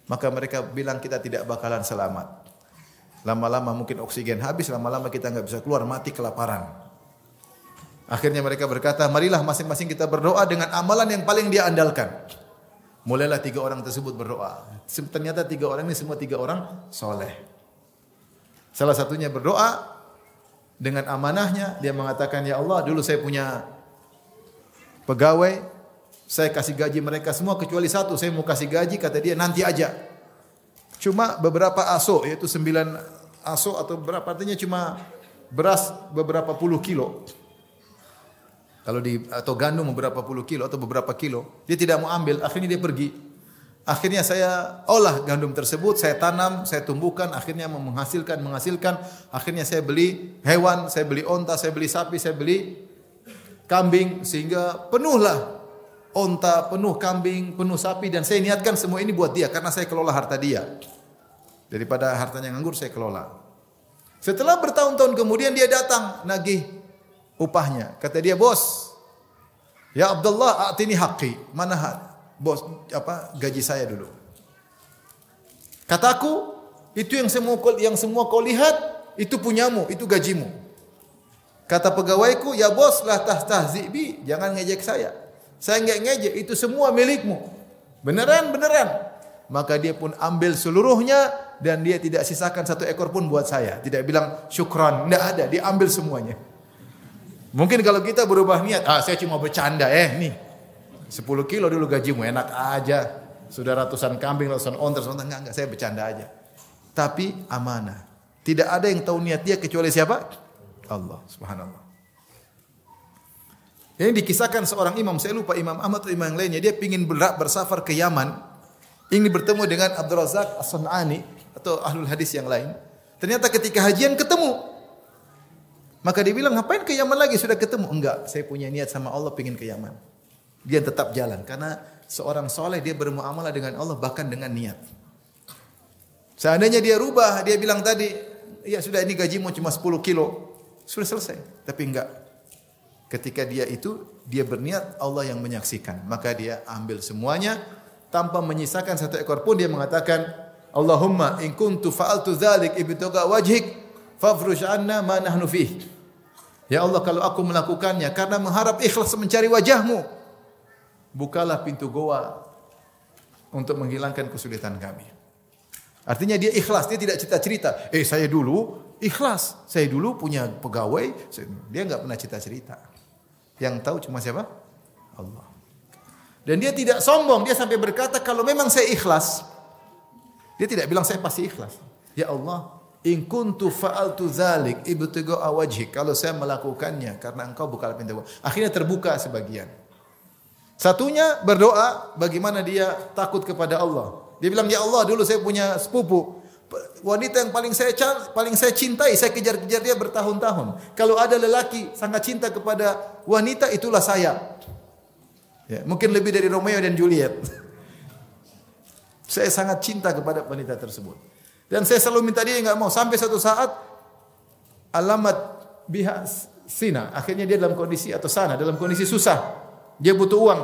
Maka mereka bilang kita tidak bakalan selamat. Lama-lama mungkin oksigen habis, lama-lama kita enggak bisa keluar, mati kelaparan. Akhirnya mereka berkata, marilah masing-masing kita berdoa dengan amalan yang paling dia andalkan. Mulailah 3 orang tersebut berdoa. Ternyata 3 orang ini semua 3 orang soleh. Salah satunya berdoa dengan amanahnya, dia mengatakan, ya Allah, dulu saya punya pegawai, saya kasih gaji mereka semua kecuali 1, saya mau kasih gaji, kata dia nanti aja. Cuma beberapa aso, yaitu 9 aso atau berapa, artinya cuma beras beberapa puluh kilo. Atau gandum beberapa puluh kilo atau beberapa kilo, dia tidak mau ambil, akhirnya dia pergi. Akhirnya saya olah gandum tersebut, saya tanam, saya tumbuhkan, akhirnya menghasilkan, akhirnya saya beli hewan, saya beli onta, saya beli sapi, saya beli kambing, sehingga penuhlah onta, penuh kambing, penuh sapi, dan saya niatkan semua ini buat dia karena saya kelola harta dia. Daripada hartanya nganggur saya kelola. Setelah bertahun-tahun kemudian dia datang nagih upahnya. Kata dia, "Bos, ya Abdullah, a'tini haqqi." Mana bos gaji saya dulu. Kataku, itu yang semua kau lihat itu punyamu, itu gajimu. Kata pegawaiku, "Ya bos, lah tahzi bi, jangan ngejek saya. Saya enggak ngejek, itu semua milikmu." Beneran. Maka dia pun ambil seluruhnya dan dia tidak sisakan 1 ekor pun buat saya. Tidak bilang syukran, enggak ada, dia ambil semuanya. Mungkin kalau kita berubah niat, saya cuma bercanda, nih 10 kilo dulu gajimu, enak aja. Sudah ratusan kambing, ratusan onta, enggak, saya bercanda aja. Tapi amanah. Tidak ada yang tahu niat dia kecuali siapa? Allah, subhanallah. Ini dikisahkan seorang imam, saya lupa Imam Ahmad atau imam yang lainnya, dia ingin bersafar ke Yaman, ingin bertemu dengan Abdul Razak As-Sun'ani atau ahlul hadis yang lain. Ternyata ketika hajian ketemu. Maka dia bilang, ngapain ke Yaman lagi, sudah ketemu? Enggak, saya punya niat sama Allah, ingin ke Yaman. Dia tetap jalan, karena seorang soleh dia bermuamalah dengan Allah bahkan dengan niat. Seandainya dia rubah, dia bilang tadi, ya sudah ini gajimu cuma 10 kilo, sudah selesai. Tapi enggak. Ketika dia berniat, Allah yang menyaksikan. Maka dia ambil semuanya, tanpa menyisakan 1 ekor pun. Dia mengatakan, Allahumma in kuntu fa'altu dzalik ibtigha wajhik fafruj 'anna ma nahnu fih. Ya Allah, kalau aku melakukannya karena mengharap ikhlas mencari wajahmu, bukalah pintu goa untuk menghilangkan kesulitan kami. Artinya dia ikhlas, dia tidak cerita-cerita. Saya dulu ikhlas, saya dulu punya pegawai, dia enggak pernah cerita-cerita. Yang tahu cuma siapa? Allah. Dan dia tidak sombong, dia sampai berkata kalau memang saya ikhlas, dia tidak bilang saya pasti ikhlas. Ya Allah, in kuntu fa'altu dzalik ibtigha wajhik, kalau saya melakukannya karena engkau buka pintu. Akhirnya terbuka sebagian. Satunya berdoa bagaimana dia takut kepada Allah. Dia bilang, ya Allah, dulu saya punya sepupu, wanita yang paling saya cintai, saya kejar-kejar dia bertahun-tahun. Kalau ada lelaki sangat cinta kepada wanita, itulah saya. Ya, mungkin lebih dari Romeo dan Juliet. Saya sangat cinta kepada wanita tersebut. Dan saya selalu minta dia enggak mau. Sampai satu saat alamat biha sina. Akhirnya dia dalam kondisi atau sana, dalam kondisi susah. Dia butuh uang.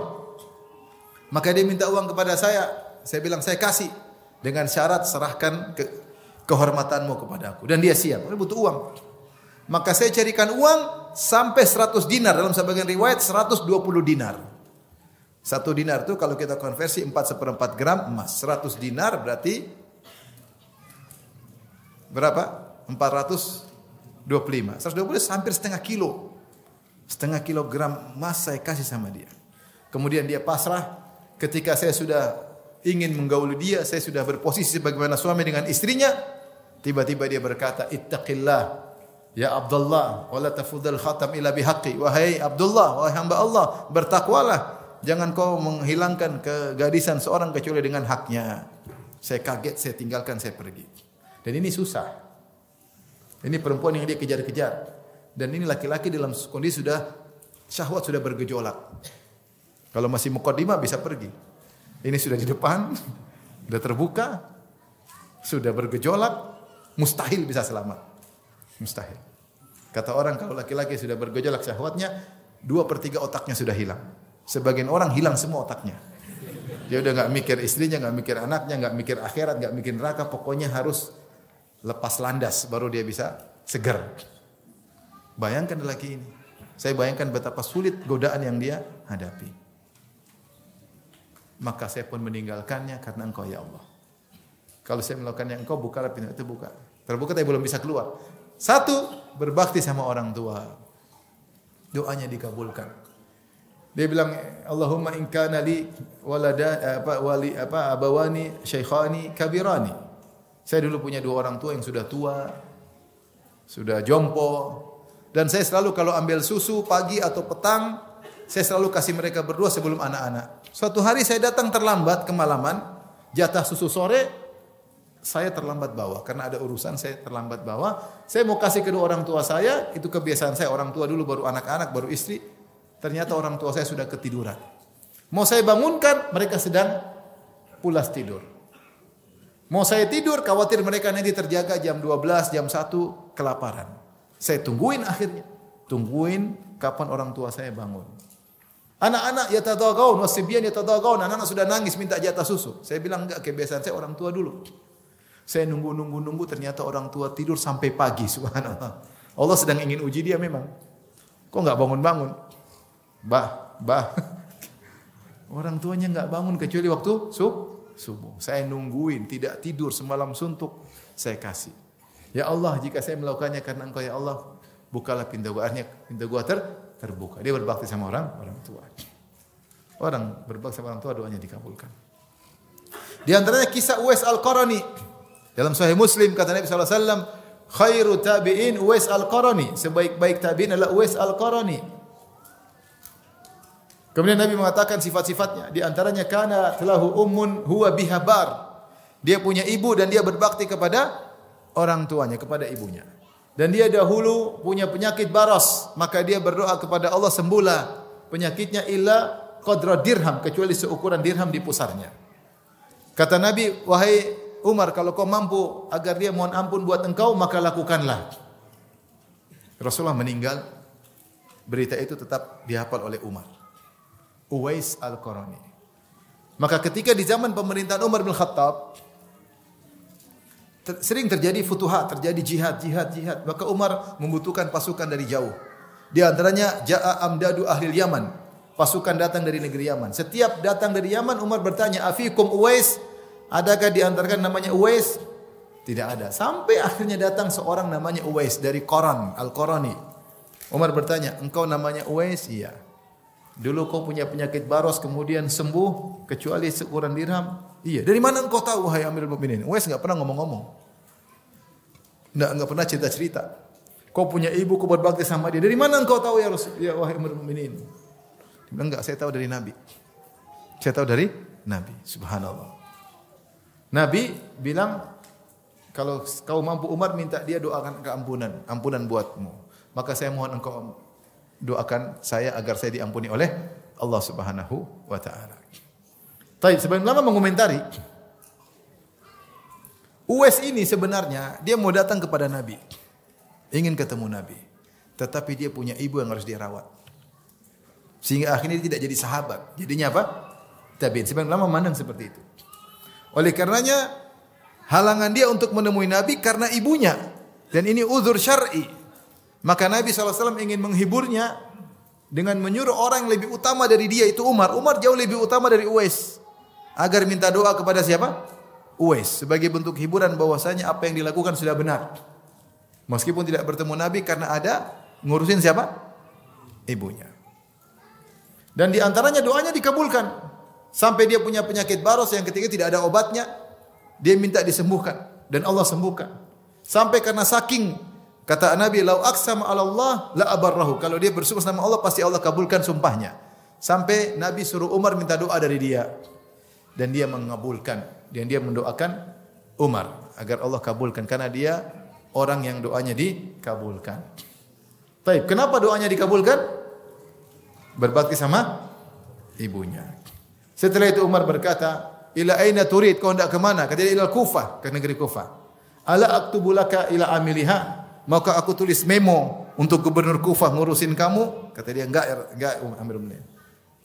Maka dia minta uang kepada saya. Saya bilang saya kasih dengan syarat serahkan kehormatanmu kepadaku. Dan dia siap. Dia butuh uang. Maka saya carikan uang sampai 100 dinar. Dalam sebagian riwayat 120 dinar. 1 dinar itu kalau kita konversi 4/4 gram emas. 100 dinar berarti berapa? 425. 120 hampir setengah kilo. Setengah kilogram emas saya kasih sama dia. Kemudian dia pasrah. Ketika saya sudah ingin menggauli dia, saya sudah berposisi bagaimana suami dengan istrinya. Tiba-tiba dia berkata, "Ittaqillah ya Abdullah, wa la tafudhal khatam illa bihaqqi." Wahai Abdullah, wahai hamba Allah, bertakwalah. Jangan kau menghilangkan kegadisan seorang kecuali dengan haknya. Saya kaget, saya tinggalkan, saya pergi. Dan ini susah. Ini perempuan yang dia kejar-kejar. Dan ini laki-laki dalam kondisi sudah syahwat sudah bergejolak. Kalau masih muqaddimah bisa pergi. Ini sudah di depan, sudah terbuka, sudah bergejolak, mustahil bisa selamat. Mustahil. Kata orang kalau laki-laki sudah bergejolak syahwatnya, 2/3 otaknya sudah hilang. Sebagian orang hilang semua otaknya. Dia udah enggak mikir istrinya, enggak mikir anaknya, enggak mikir akhirat, enggak mikir neraka, pokoknya harus lepas landas baru dia bisa segar. Bayangkan lelaki ini. Saya bayangkan betapa sulit godaan yang dia hadapi. Maka saya pun meninggalkannya karena Engkau ya Allah. Kalau saya melakukannya Engkau, bukalah pintu itu, buka. Terbuka tapi belum bisa keluar. 1, berbakti sama orang tua. Doanya dikabulkan. Dia bilang, Allahumma in kana li walada abawani syaikhani kabirani. Saya dulu punya 2 orang tua yang sudah tua, sudah jompo, dan saya selalu kalau ambil susu pagi atau petang, saya selalu kasih mereka berdua sebelum anak-anak. Suatu hari saya datang terlambat kemalaman, jatah susu sore saya terlambat bawa karena ada urusan, saya terlambat bawa. Saya mau kasih kedua orang tua saya, itu kebiasaan saya, orang tua dulu baru anak-anak, baru istri. Ternyata orang tua saya sudah ketiduran. Mau saya bangunkan, mereka sedang pulas tidur. Mau saya tidur, khawatir mereka nanti terjaga jam 12, jam 1, kelaparan. Saya tungguin akhirnya. Tungguin kapan orang tua saya bangun. Anak-anak yatadagaun, wasibyan yatadagaun. Anak-anak sudah nangis minta jatah susu. Saya bilang enggak, kebiasaan saya orang tua dulu. Saya nunggu, ternyata orang tua tidur sampai pagi, subhanallah. Allah sedang ingin uji dia memang. Kok enggak bangun-bangun? Bah. Orang tuanya enggak bangun kecuali waktu subuh. Saya nungguin, tidak tidur, semalam suntuk, saya kasih. Ya Allah, jika saya melakukannya karena Engkau ya Allah, bukalah pintu gua terbuka. Dia berbakti sama orang tua. Orang berbakti sama orang tua, doanya dikabulkan. Di antaranya kisah Uwais Al-Qarani. Dalam Sahih Muslim kata Nabi sallallahu alaihi wasallam, khairu tabi'in Uwais Al-Qarani. Sebaik-baik tabi'in adalah Uwais Al-Qarani. Kemudian Nabi mengatakan sifat-sifatnya. Di antaranya kana telahu ummun huwa biha bar. Dia punya ibu dan dia berbakti kepada orang tuanya, kepada ibunya. Dan dia dahulu punya penyakit baras, maka dia berdoa kepada Allah, sembuhlah penyakitnya illa qadra dirham, kecuali seukuran dirham di pusarnya. Kata Nabi, wahai Umar, kalau kau mampu agar dia mohon ampun buat engkau, maka lakukanlah. Rasulullah meninggal, berita itu tetap dihafal oleh Umar. Uwais Al-Qarani. Maka ketika di zaman pemerintahan Umar bin Khattab sering terjadi futuhat, terjadi jihad. Maka Umar membutuhkan pasukan dari jauh. Di antaranya ja'a amdadu ahli Yaman. Pasukan datang dari negeri Yaman. Setiap datang dari Yaman, Umar bertanya, "Afikum Uwais?" Adakah di antara namanya Uwais? Tidak ada. Sampai akhirnya datang seorang namanya Uwais dari Qaran, Al-Qarani. Umar bertanya, "Engkau namanya Uwais?" "Iya." "Dulu kau punya penyakit baros kemudian sembuh kecuali seukuran dirham?" "Iya." "Dari mana engkau tahu wahai Amirul Mukminin?" Uwais enggak pernah ngomong-ngomong. Enggak pernah cerita-cerita. "Kau punya ibu, kau berbakti sama dia. Dari mana engkau tahu ya Rasul? Ya wahai Amirul Mukminin?" Dia bilang, "Enggak, saya tahu dari Nabi." Saya tahu dari Nabi. Subhanallah. Nabi bilang, Kalau kau mampu Umar, minta dia doakan ampunan buatmu. Maka saya mohon engkau doakan saya agar saya diampuni oleh Allah Subhanahu wa taala. Baik, sebagian ulama mengomentari Uwais ini sebenarnya dia mau datang kepada Nabi. Ingin ketemu Nabi. Tetapi dia punya ibu yang harus dia rawat. Sehingga akhirnya dia tidak jadi sahabat. Jadinya apa? Tabi'in. Sebagian ulama memandang seperti itu. Oleh karenanya halangan dia untuk menemui Nabi karena ibunya. Dan ini uzur syar'i. Maka Nabi SAW ingin menghiburnya dengan menyuruh orang yang lebih utama dari dia, itu Umar. Umar jauh lebih utama dari Uwais. Agar minta doa kepada siapa? Uwais. Sebagai bentuk hiburan bahwasanya apa yang dilakukan sudah benar. Meskipun tidak bertemu Nabi karena ada ngurusin siapa? Ibunya. Dan di antaranya doanya dikabulkan. Sampai dia punya penyakit baros yang ketiga tidak ada obatnya. Dia minta disembuhkan. Dan Allah sembuhkan. Sampai karena saking kata Nabi, "Lau aqsama 'ala Allah la abarrahu." Kalau dia bersumpah sama Allah, pasti Allah kabulkan sumpahnya. Sampai Nabi suruh Umar minta doa dari dia. Dan dia mengabulkan. Dan dia mendoakan Umar agar Allah kabulkan karena dia orang yang doanya dikabulkan. Baik, kenapa doanya dikabulkan? Berbakti sama ibunya. Setelah itu Umar berkata, "Ila aina turid? Kau hendak ke mana?" Kata dia, "Ila Kufah," ke negeri Kufah. "Ala aktubu laka ila amiliha?" Maka aku tulis memo untuk gubernur Kufah ngurusin kamu. Kata dia, enggak Amirul Mukminin.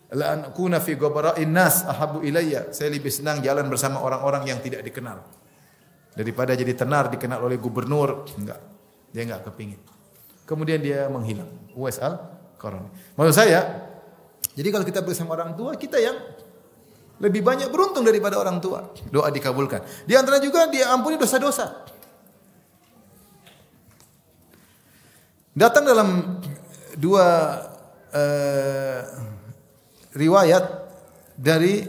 La an akuna fi ghabara'in nas ahabbu ilayya. Saya lebih senang jalan bersama orang-orang yang tidak dikenal daripada jadi tenar dikenal oleh gubernur. Enggak. Dia enggak kepingin. Kemudian dia menghilang. Uwais al-Qarni. Maksud saya, jadi kalau kita bersama orang tua, kita yang lebih banyak beruntung daripada orang tua. Doa dikabulkan. Di antara juga dia ampuni dosa-dosa. Datang dalam dua riwayat dari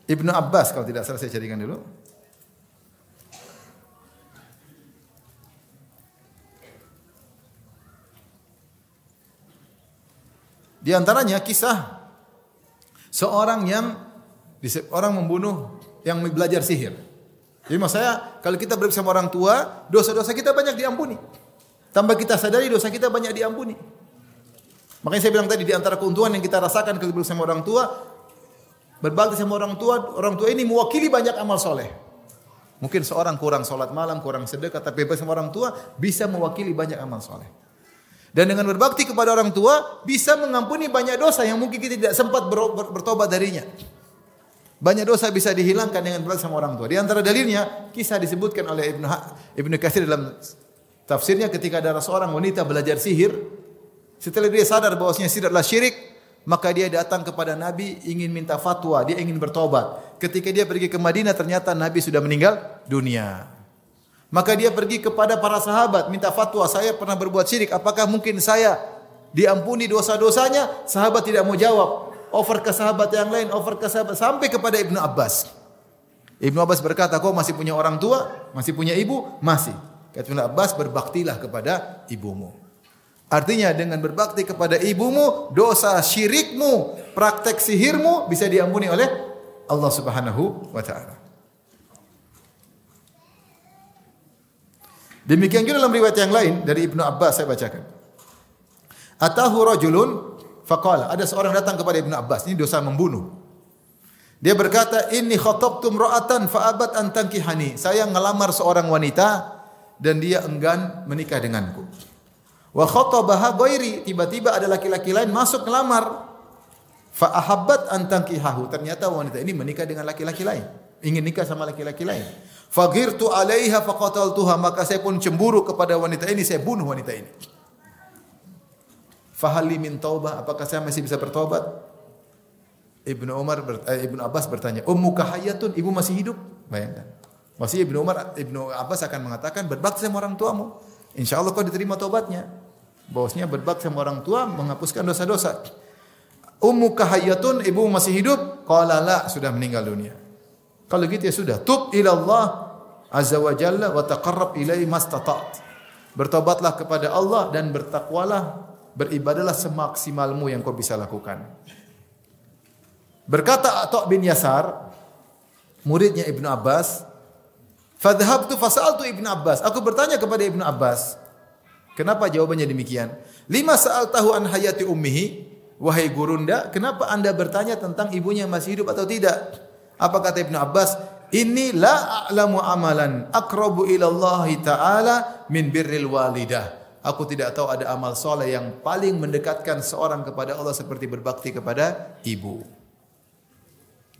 Ibnu Abbas, kalau tidak salah saya carikan dulu. Di antaranya kisah seorang membunuh yang belajar sihir. Jadi maksud saya, kalau kita bersama orang tua, dosa-dosa kita banyak diampuni. Tambah kita sadari dosa kita banyak diampuni. Makanya saya bilang tadi, di antara keuntungan yang kita rasakan kalau bersama orang tua, berbakti sama orang tua ini mewakili banyak amal soleh. Mungkin seorang kurang sholat malam, kurang sedekah, tapi bersama orang tua bisa mewakili banyak amal soleh. Dan dengan berbakti kepada orang tua, bisa mengampuni banyak dosa yang mungkin kita tidak sempat bertobat darinya. Banyak dosa bisa dihilangkan dengan berbakti sama orang tua. Di antara dalilnya, kisah disebutkan oleh Ibnu Katsir dalam tafsirnya ketika ada seorang wanita belajar sihir. Setelah dia sadar bahwasanya sihir adalah syirik, maka dia datang kepada Nabi ingin minta fatwa, dia ingin bertobat. Ketika dia pergi ke Madinah, ternyata Nabi sudah meninggal dunia. Maka dia pergi kepada para sahabat minta fatwa, saya pernah berbuat syirik, apakah mungkin saya diampuni dosa-dosanya? Sahabat tidak mau jawab. Over ke sahabat yang lain, sampai kepada Ibnu Abbas. Ibnu Abbas berkata, "Kau masih punya orang tua? Masih punya ibu?" "Masih." Kata Ibnu Abbas, "Berbaktilah kepada ibumu." Artinya dengan berbakti kepada ibumu, dosa syirikmu, praktek sihirmu bisa diampuni oleh Allah Subhanahu wa taala. Demikian juga dalam riwayat yang lain dari Ibnu Abbas, saya bacakan. Atahu rajulun faqala, ada seorang datang kepada Ibnu Abbas, ini dosa membunuh. Dia berkata, "Inni khatabtu imra'atan fa abat an tankihani." Saya ngelamar seorang wanita dan dia enggan menikah denganku. Wa khatabaha ghairi, tiba-tiba ada laki-laki lain masuk ngelamar. Fa ahabbat an tankihahu. Ternyata wanita ini menikah dengan laki-laki lain, ingin nikah sama laki-laki lain. Faghirtu 'alaiha faqataltuha, maka saya pun cemburu kepada wanita ini, saya bunuh wanita ini. Fahali min taubah, apakah saya masih bisa bertobat? Ibnu Abbas bertanya, "Ummuka hayyatun?" Ibu masih hidup? Bayangkan. Masih Ibnu Abbas akan mengatakan, berbakti sama orang tuamu, insyaallah kau diterima tobatnya. Bahwasanya berbakti sama orang tua menghapuskan dosa-dosa. Ummuka hayyatun, ibu masih hidup? Qala la, sudah meninggal dunia. Kalau gitu ya sudah, tub ila Allah azza wa jalla wa taqarrab ilaihi mastata'at. Bertobatlah kepada Allah dan bertakwalah, beribadahlah semaksimalmu yang kau bisa lakukan. Berkata Atha bin Yasar, muridnya Ibnu Abbas, fadhhabtu fasaltu Ibnu Abbas. Aku bertanya kepada Ibnu Abbas. Kenapa jawabannya demikian? Lima sa'altahu an hayati ummihi? Wahai gurunda, kenapa Anda bertanya tentang ibunya masih hidup atau tidak? Apa kata Ibnu Abbas? Inni la a'lamu amalan aqrabu ila Allah Ta'ala min birril walidah. Aku tidak tahu ada amal soleh yang paling mendekatkan seorang kepada Allah seperti berbakti kepada ibu.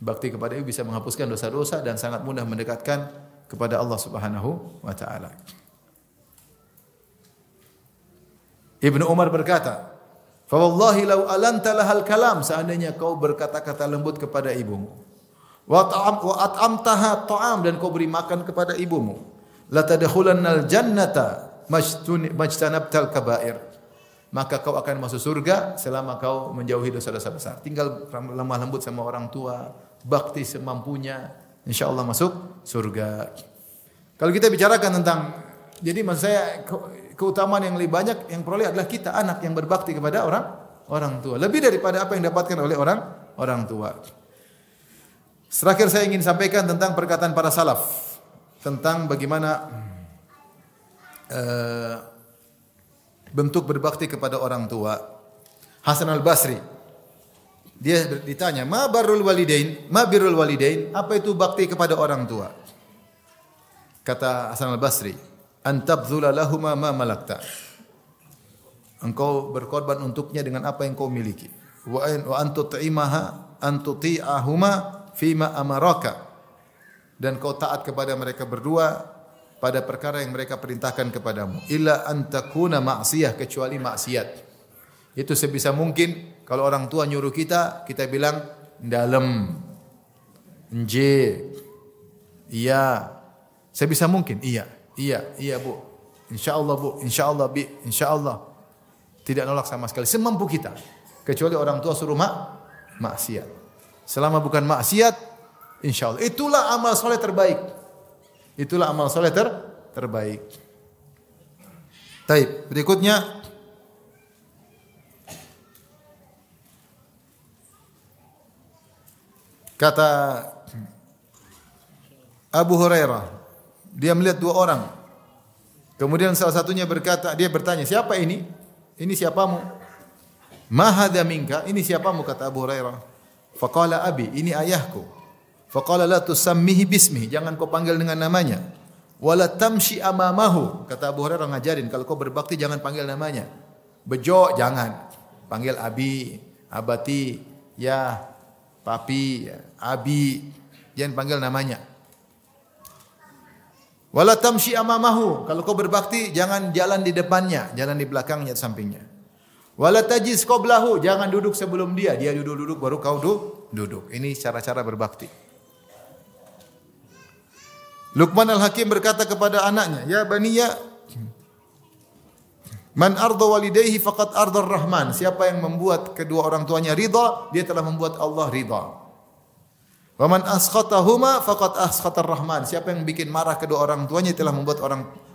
Bakti kepada ibu bisa menghapuskan dosa-dosa dan sangat mudah mendekatkan kepada Allah Subhanahu wa taala. Ibnu Umar berkata, "Fa wallahi law alanta lahal kalam," seandainya kau berkata-kata lembut kepada ibumu. Wa at'amtaha ta'am, dan kau beri makan kepada ibumu. La tadkhulannal jannata majtanabtal kaba'ir. Maka kau akan masuk surga selama kau menjauhi dosa-dosa besar. Tinggal lemah lembut sama orang tua, bakti semampunya, insyaallah masuk surga. Kalau kita bicarakan tentang, jadi maksud saya keutamaan yang lebih banyak yang peroleh adalah kita anak yang berbakti kepada orang tua, lebih daripada apa yang didapatkan oleh orang tua. Terakhir saya ingin sampaikan tentang perkataan para salaf tentang bagaimana bentuk berbakti kepada orang tua. Hasan al-Basri, dia ditanya, ma birrul walidain, apa itu bakti kepada orang tua? Kata Hasan al-Basri, an tabdzula lahuma ma malakta. Engkau berkorban untuknya dengan apa yang kau miliki. Wa an tuti'ahuma fima amaraka. Dan kau taat kepada mereka berdua pada perkara yang mereka perintahkan kepadamu. Illa an takuna ma'siyah, kecuali maksiat. Itu sebisa mungkin kalau orang tua nyuruh kita bilang dalem, nje, iya. Sebisa mungkin, iya bu. Insyaallah bu, insyaallah bi, insyaallah. Tidak nolak sama sekali, semampu kita. Kecuali orang tua suruh maksiat. Selama bukan maksiat, insyaallah. Itulah amal soleh terbaik. Itulah amal soleh terbaik. Taib. Berikutnya kata Abu Hurairah, dia melihat dua orang. Kemudian salah satunya berkata, dia bertanya, siapa ini? Ini siapamu? Ma hadza minka? Ini siapamu? Kata Abu Hurairah. Faqala abi, ini ayahku. Faqala la tusammihi bismihi, jangan kau panggil dengan namanya. Wala tamshi amamahu, kata Abu Hurairah ngajarin, kalau kau berbakti jangan panggil namanya. Bejo jangan, panggil abi, abati, ya, papi, ya, abi, jangan panggil namanya. Wala tamshi amamahu, kalau kau berbakti jangan jalan di depannya, jalan di belakangnya, sampingnya. Wala tajiz qablahu, jangan duduk sebelum dia duduk baru kau duduk. Ini cara-cara berbakti. Luqman Al-Hakim berkata kepada anaknya, ya baniya, man arda walidayhi faqad arda ar-Rahman. Siapa yang membuat kedua orang tuanya ridha, dia telah membuat Allah ridha. Wa man askhatahuma faqad askhata ar-Rahman. Siapa yang bikin marah kedua orang tuanya telah membuat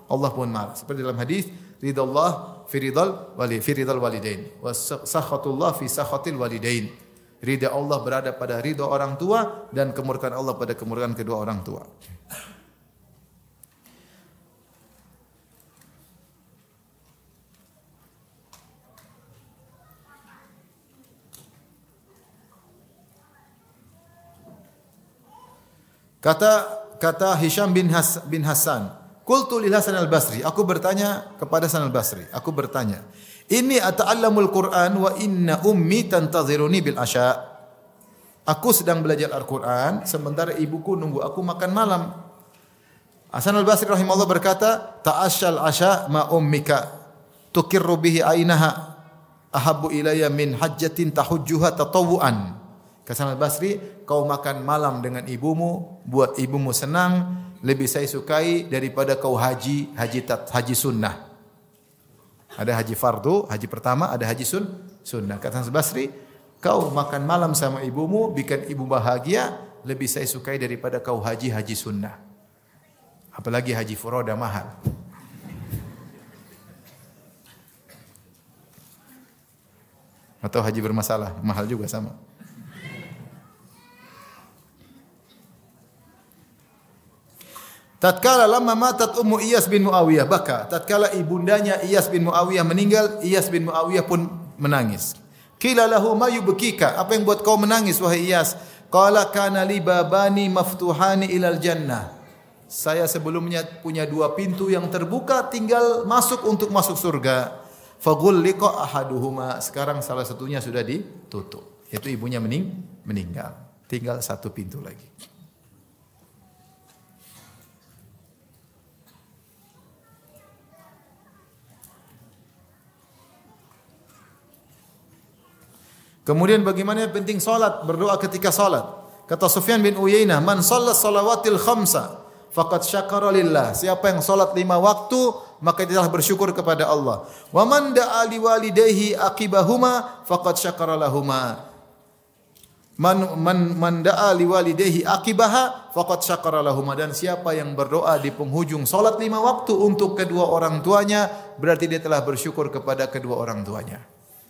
Allah pun marah. Seperti dalam hadis, ridallah fi ridal walidain wa sakhatullah fi sakhatil walidain. Ridha Allah berada pada ridha orang tua dan kemurkaan Allah pada kemurkaan kedua orang tua. Kata Hisham bin Hasan, qultu lil Hasan al-Basri, aku bertanya kepada Hasan al-Basri, aku bertanya, inni ata'allamul Qur'an wa inna ummi tantaziruni bil asya. Aku sedang belajar Al-Qur'an sementara ibuku nunggu aku makan malam. Hasan al-Basri rahimahullah berkata, ta'asyal asya ma ummika tukirru bihi ainaha ahabbu ilayya min hajjatin tahujjuha tatawuan. Hasan al-Basri, kau makan malam dengan ibumu, buat ibumu senang, lebih saya sukai daripada kau haji sunnah. Ada haji fardu, haji pertama, ada haji sunnah. Kata Hasan al-Basri, kau makan malam sama ibumu, bikin ibu bahagia, lebih saya sukai daripada kau haji sunnah. Apalagi haji furoda mahal. Atau haji bermasalah, mahal juga sama. Tatkala lama matat Ummu Iyas bin Muawiyah baka. Tatkala ibundanya Iyas bin Muawiyah meninggal, Iyas bin Muawiyah pun menangis. Qila lahu ma yubkika? Apa yang buat kau menangis wahai Iyas? Qala kana li babani maftuhani ilal jannah. Saya sebelumnya punya dua pintu yang terbuka, tinggal masuk untuk masuk surga. Faghulliqa ahaduhuma. Sekarang salah satunya sudah ditutup. Yaitu ibunya meninggal. Tinggal satu pintu lagi. Kemudian bagaimana penting salat, berdoa ketika salat. Kata Sufyan bin Uyainah, "Man shalla salawatil khamsa faqad syakara lillah." Siapa yang salat 5 waktu, maka dia telah bersyukur kepada Allah. Wa man da'a liwalidayhi aqibahuma faqad syakara lahuma. Man da'a liwalidayhi aqibaha faqad syakara lahuma. Dan siapa yang berdoa di penghujung salat 5 waktu untuk kedua orang tuanya, berarti dia telah bersyukur kepada kedua orang tuanya.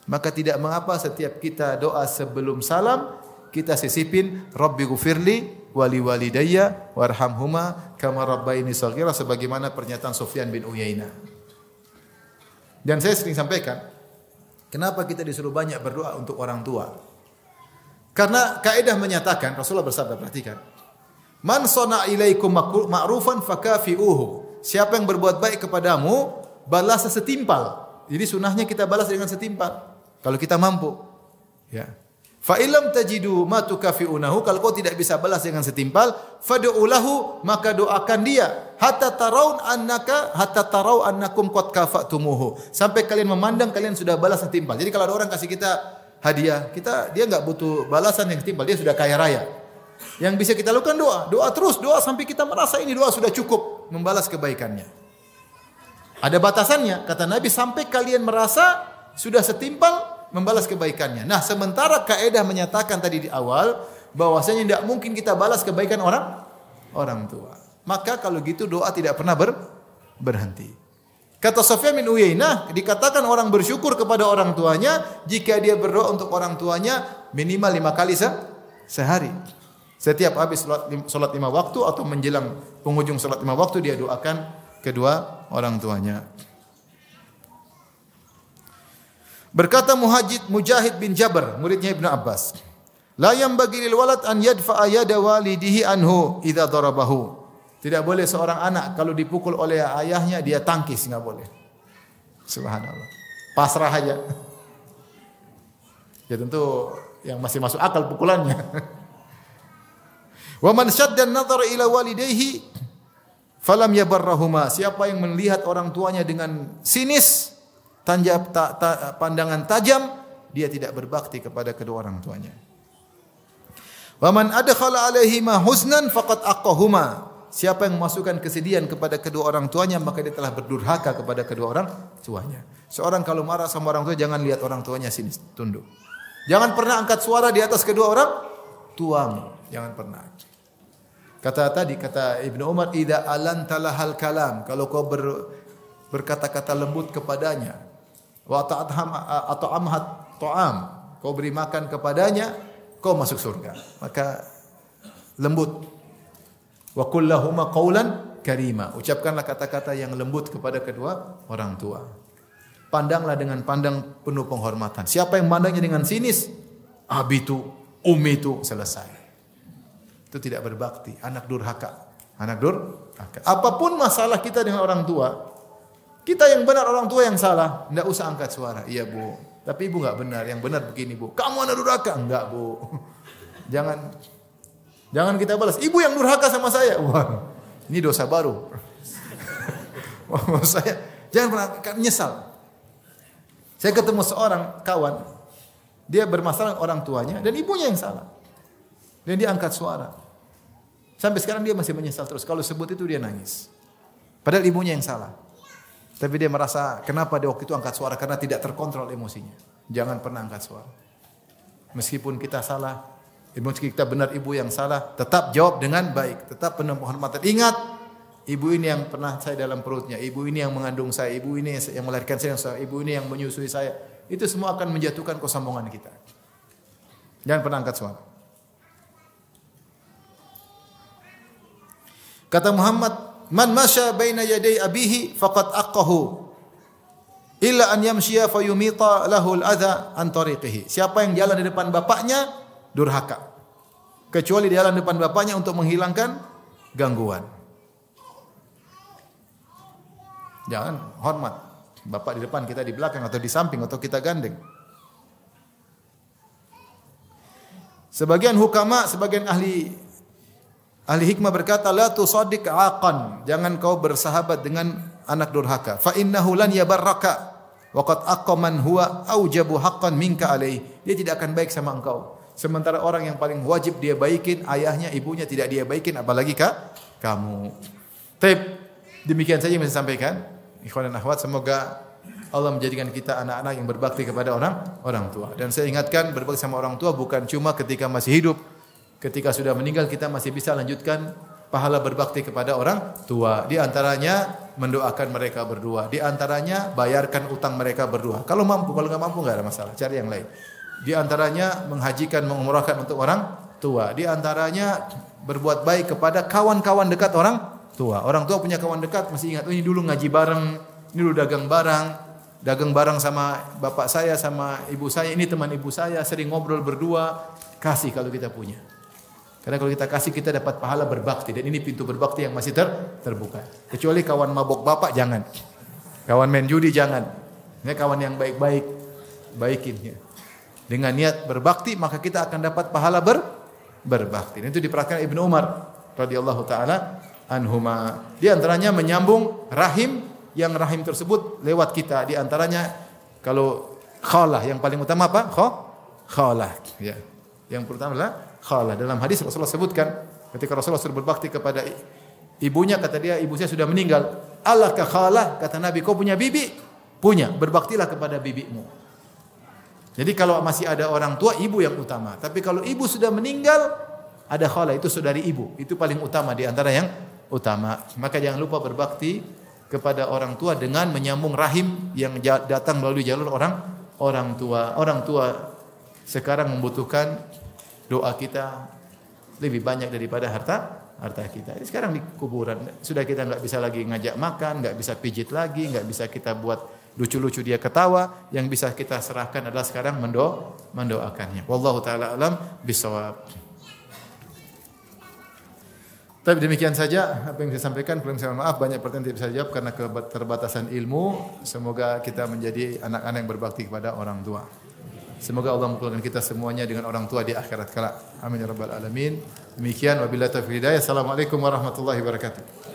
Maka tidak mengapa setiap kita doa sebelum salam, kita sisipin Rabbi ghufirli wali walidayya warhamhuma kama rabbaini shaghira, sebagaimana pernyataan Sufyan bin Uyainah. Dan saya sering sampaikan, kenapa kita disuruh banyak berdoa untuk orang tua? Karena kaidah menyatakan, Rasulullah bersabda, perhatikan. Man sona ilaikum ma'rufan fakafi'uhu. Siapa yang berbuat baik kepadamu, balas setimpal. Jadi sunahnya kita balas dengan setimpal. Kalau kita mampu, ya. Fa illam tajidu ma tukafi'unahu, kalau kau tidak bisa balas dengan setimpal, fad'u lahu, maka doakan dia hatta tarau annakum qad kafatumuhu, sampai kalian memandang kalian sudah balas setimpal. Jadi kalau ada orang kasih kita hadiah, dia enggak butuh balasan yang setimpal, dia sudah kaya raya. Yang bisa kita lakukan doa terus, doa sampai kita merasa ini doa sudah cukup membalas kebaikannya. Ada batasannya, kata Nabi, sampai kalian merasa sudah setimpal membalas kebaikannya. Nah, sementara kaidah menyatakan tadi di awal bahwasanya tidak mungkin kita balas kebaikan orang tua. Maka kalau gitu doa tidak pernah berhenti. Kata Sufyan bin Uyainah, dikatakan orang bersyukur kepada orang tuanya jika dia berdoa untuk orang tuanya minimal 5 kali sehari. Setiap habis salat 5 waktu atau menjelang penghujung salat 5 waktu dia doakan kedua orang tuanya. Berkata Mujahid bin Jabr, muridnya Ibnu Abbas, la yanbaghi lil walad an yadfa'a yada walidihi anhu idza darabahu. Tidak boleh seorang anak kalau dipukul oleh ayahnya dia tangkis, enggak boleh. Subhanallah. Pasrah aja. Ya tentu yang masih masuk akal pukulannya. Wa man shadda an-nadhara ila walidayhi falam yabarrahuma. Siapa yang melihat orang tuanya dengan sinis, pandangan tajam, dia tidak berbakti kepada kedua orang tuanya. Wa man adkhala alaihima husnan faqad aqahuma. Siapa yang memasukkan kesedihan kepada kedua orang tuanya, maka dia telah berdurhaka kepada kedua orang tuanya. Seorang kalau marah sama orang tua, jangan lihat orang tuanya sinis, tunduk. Jangan pernah angkat suara di atas kedua orang tuamu, jangan pernah. Kata Ibnu Umar, idza alantalahal kalam, kalau kau berkata-kata lembut kepadanya, wa ta'amhat ta'am, kau beri makan kepadanya, kau masuk surga. Maka lembut. Wa qul lahuma qaulan karima, ucapkanlah kata-kata yang lembut kepada kedua orang tua. Pandanglah dengan pandang penuh penghormatan. Siapa yang memandangnya dengan sinis, abitu, umitu, selesai. Itu tidak berbakti, anak durhaka. Anak durhaka. Apapun masalah kita dengan orang tua, kita yang benar, orang tua yang salah, enggak usah angkat suara. Iya, Bu. Tapi Ibu enggak benar, yang benar begini, Bu. Kamu anak durhaka. Enggak, Bu. Jangan kita balas. Ibu yang durhaka sama saya. Wah, ini dosa baru. Saya jangan pernah nyesal. Saya ketemu seorang kawan, dia bermasalah orang tuanya dan ibunya yang salah. Dan dia angkat suara. Sampai sekarang dia masih menyesal terus. Kalau sebut itu dia nangis. Padahal ibunya yang salah. Tapi dia merasa kenapa dia waktu itu angkat suara, karena tidak terkontrol emosinya. Jangan pernah angkat suara. Meskipun kita salah, meskipun kita benar, ibu yang salah, tetap jawab dengan baik, tetap penuh penghormatan. Ingat, ibu ini yang pernah saya dalam perutnya, ibu ini yang mengandung saya, ibu ini yang melahirkan saya, ibu ini yang menyusui saya. Itu semua akan menjatuhkan kesombongan kita. Jangan pernah angkat suara. Kata Muhammad man masya baina yaday abihi faqad aqahu illa an yamshiya fayumita lahu al-adha an tariqihi. Siapa yang jalan di depan bapaknya durhaka. Kecuali di jalan depan bapaknya untuk menghilangkan gangguan. Jangan hormat bapak di depan, kita di belakang atau di samping atau kita gandeng. Sebagian hukama, sebagian ahli hikmah berkata, la tusaddiq aqan, jangan kau bersahabat dengan anak durhaka. Fa innahu lan yabarraka wa qad aqaman huwa aujabu haqqan minka alaih. Dia tidak akan baik sama engkau. Sementara orang yang paling wajib dia baikin, ayahnya, ibunya tidak dia baikin, apalagi kamu. Taib, demikian saja yang saya sampaikan. Ikhwan dan akhwat, semoga Allah menjadikan kita anak-anak yang berbakti kepada orang tua. Dan saya ingatkan, berbakti sama orang tua bukan cuma ketika masih hidup. Ketika sudah meninggal kita masih bisa lanjutkan pahala berbakti kepada orang tua. Di antaranya mendoakan mereka berdua. Di antaranya bayarkan utang mereka berdua. Kalau mampu, kalau enggak mampu enggak ada masalah, cari yang lain. Di antaranya menghajikan, mengumrahkan untuk orang tua. Di antaranya berbuat baik kepada kawan-kawan dekat orang tua. Orang tua punya kawan dekat, masih ingat, oh ini dulu ngaji bareng, ini dulu dagang bareng sama bapak saya, sama ibu saya, ini teman ibu saya, sering ngobrol berdua. Kasih kalau kita punya. Karena kalau kita kasih, kita dapat pahala berbakti. Dan ini pintu berbakti yang masih terbuka. Kecuali kawan mabok bapak, jangan. Kawan main judi, jangan. Ini kawan yang baik-baik, baikin. Ya. Dengan niat berbakti, maka kita akan dapat pahala berbakti. Dan itu diperhatikan Ibnu Umar radhiyallahu taala anhuma. Di antaranya menyambung rahim, yang rahim tersebut lewat kita. Di antaranya kalau khalah, yang paling utama apa? Khalah. Ya. Yang pertama adalah khalah. Dalam hadis Rasulullah sebutkan, ketika Rasulullah sudah berbakti kepada ibunya, kata dia, ibu saya sudah meninggal. Allah ka khalah, kata Nabi, kau punya bibi? Punya, berbaktilah kepada bibimu. Jadi kalau masih ada orang tua, ibu yang utama. Tapi kalau ibu sudah meninggal, ada khalah, itu saudari ibu. Itu paling utama di antara yang utama. Maka jangan lupa berbakti kepada orang tua dengan menyambung rahim yang datang melalui jalur orang tua. Orang tua sekarang membutuhkan doa kita lebih banyak daripada harta kita. Sekarang di kuburan sudah kita enggak bisa lagi ngajak makan, enggak bisa pijit lagi, enggak bisa kita buat lucu-lucu dia ketawa. Yang bisa kita serahkan adalah sekarang mendoakannya. Wallahu taala alam bisawab. Tapi demikian saja apa yang saya sampaikan. Kurang saya maaf, banyak pertanyaan tidak bisa jawab karena keterbatasan ilmu. Semoga kita menjadi anak-anak yang berbakti kepada orang tua. Semoga Allah mempertemukan kita semuanya dengan orang tua di akhirat kelak. Amin ya rabbal alamin. Demikian wabillahi taufiq hidayah. Assalamualaikum warahmatullahi wabarakatuh.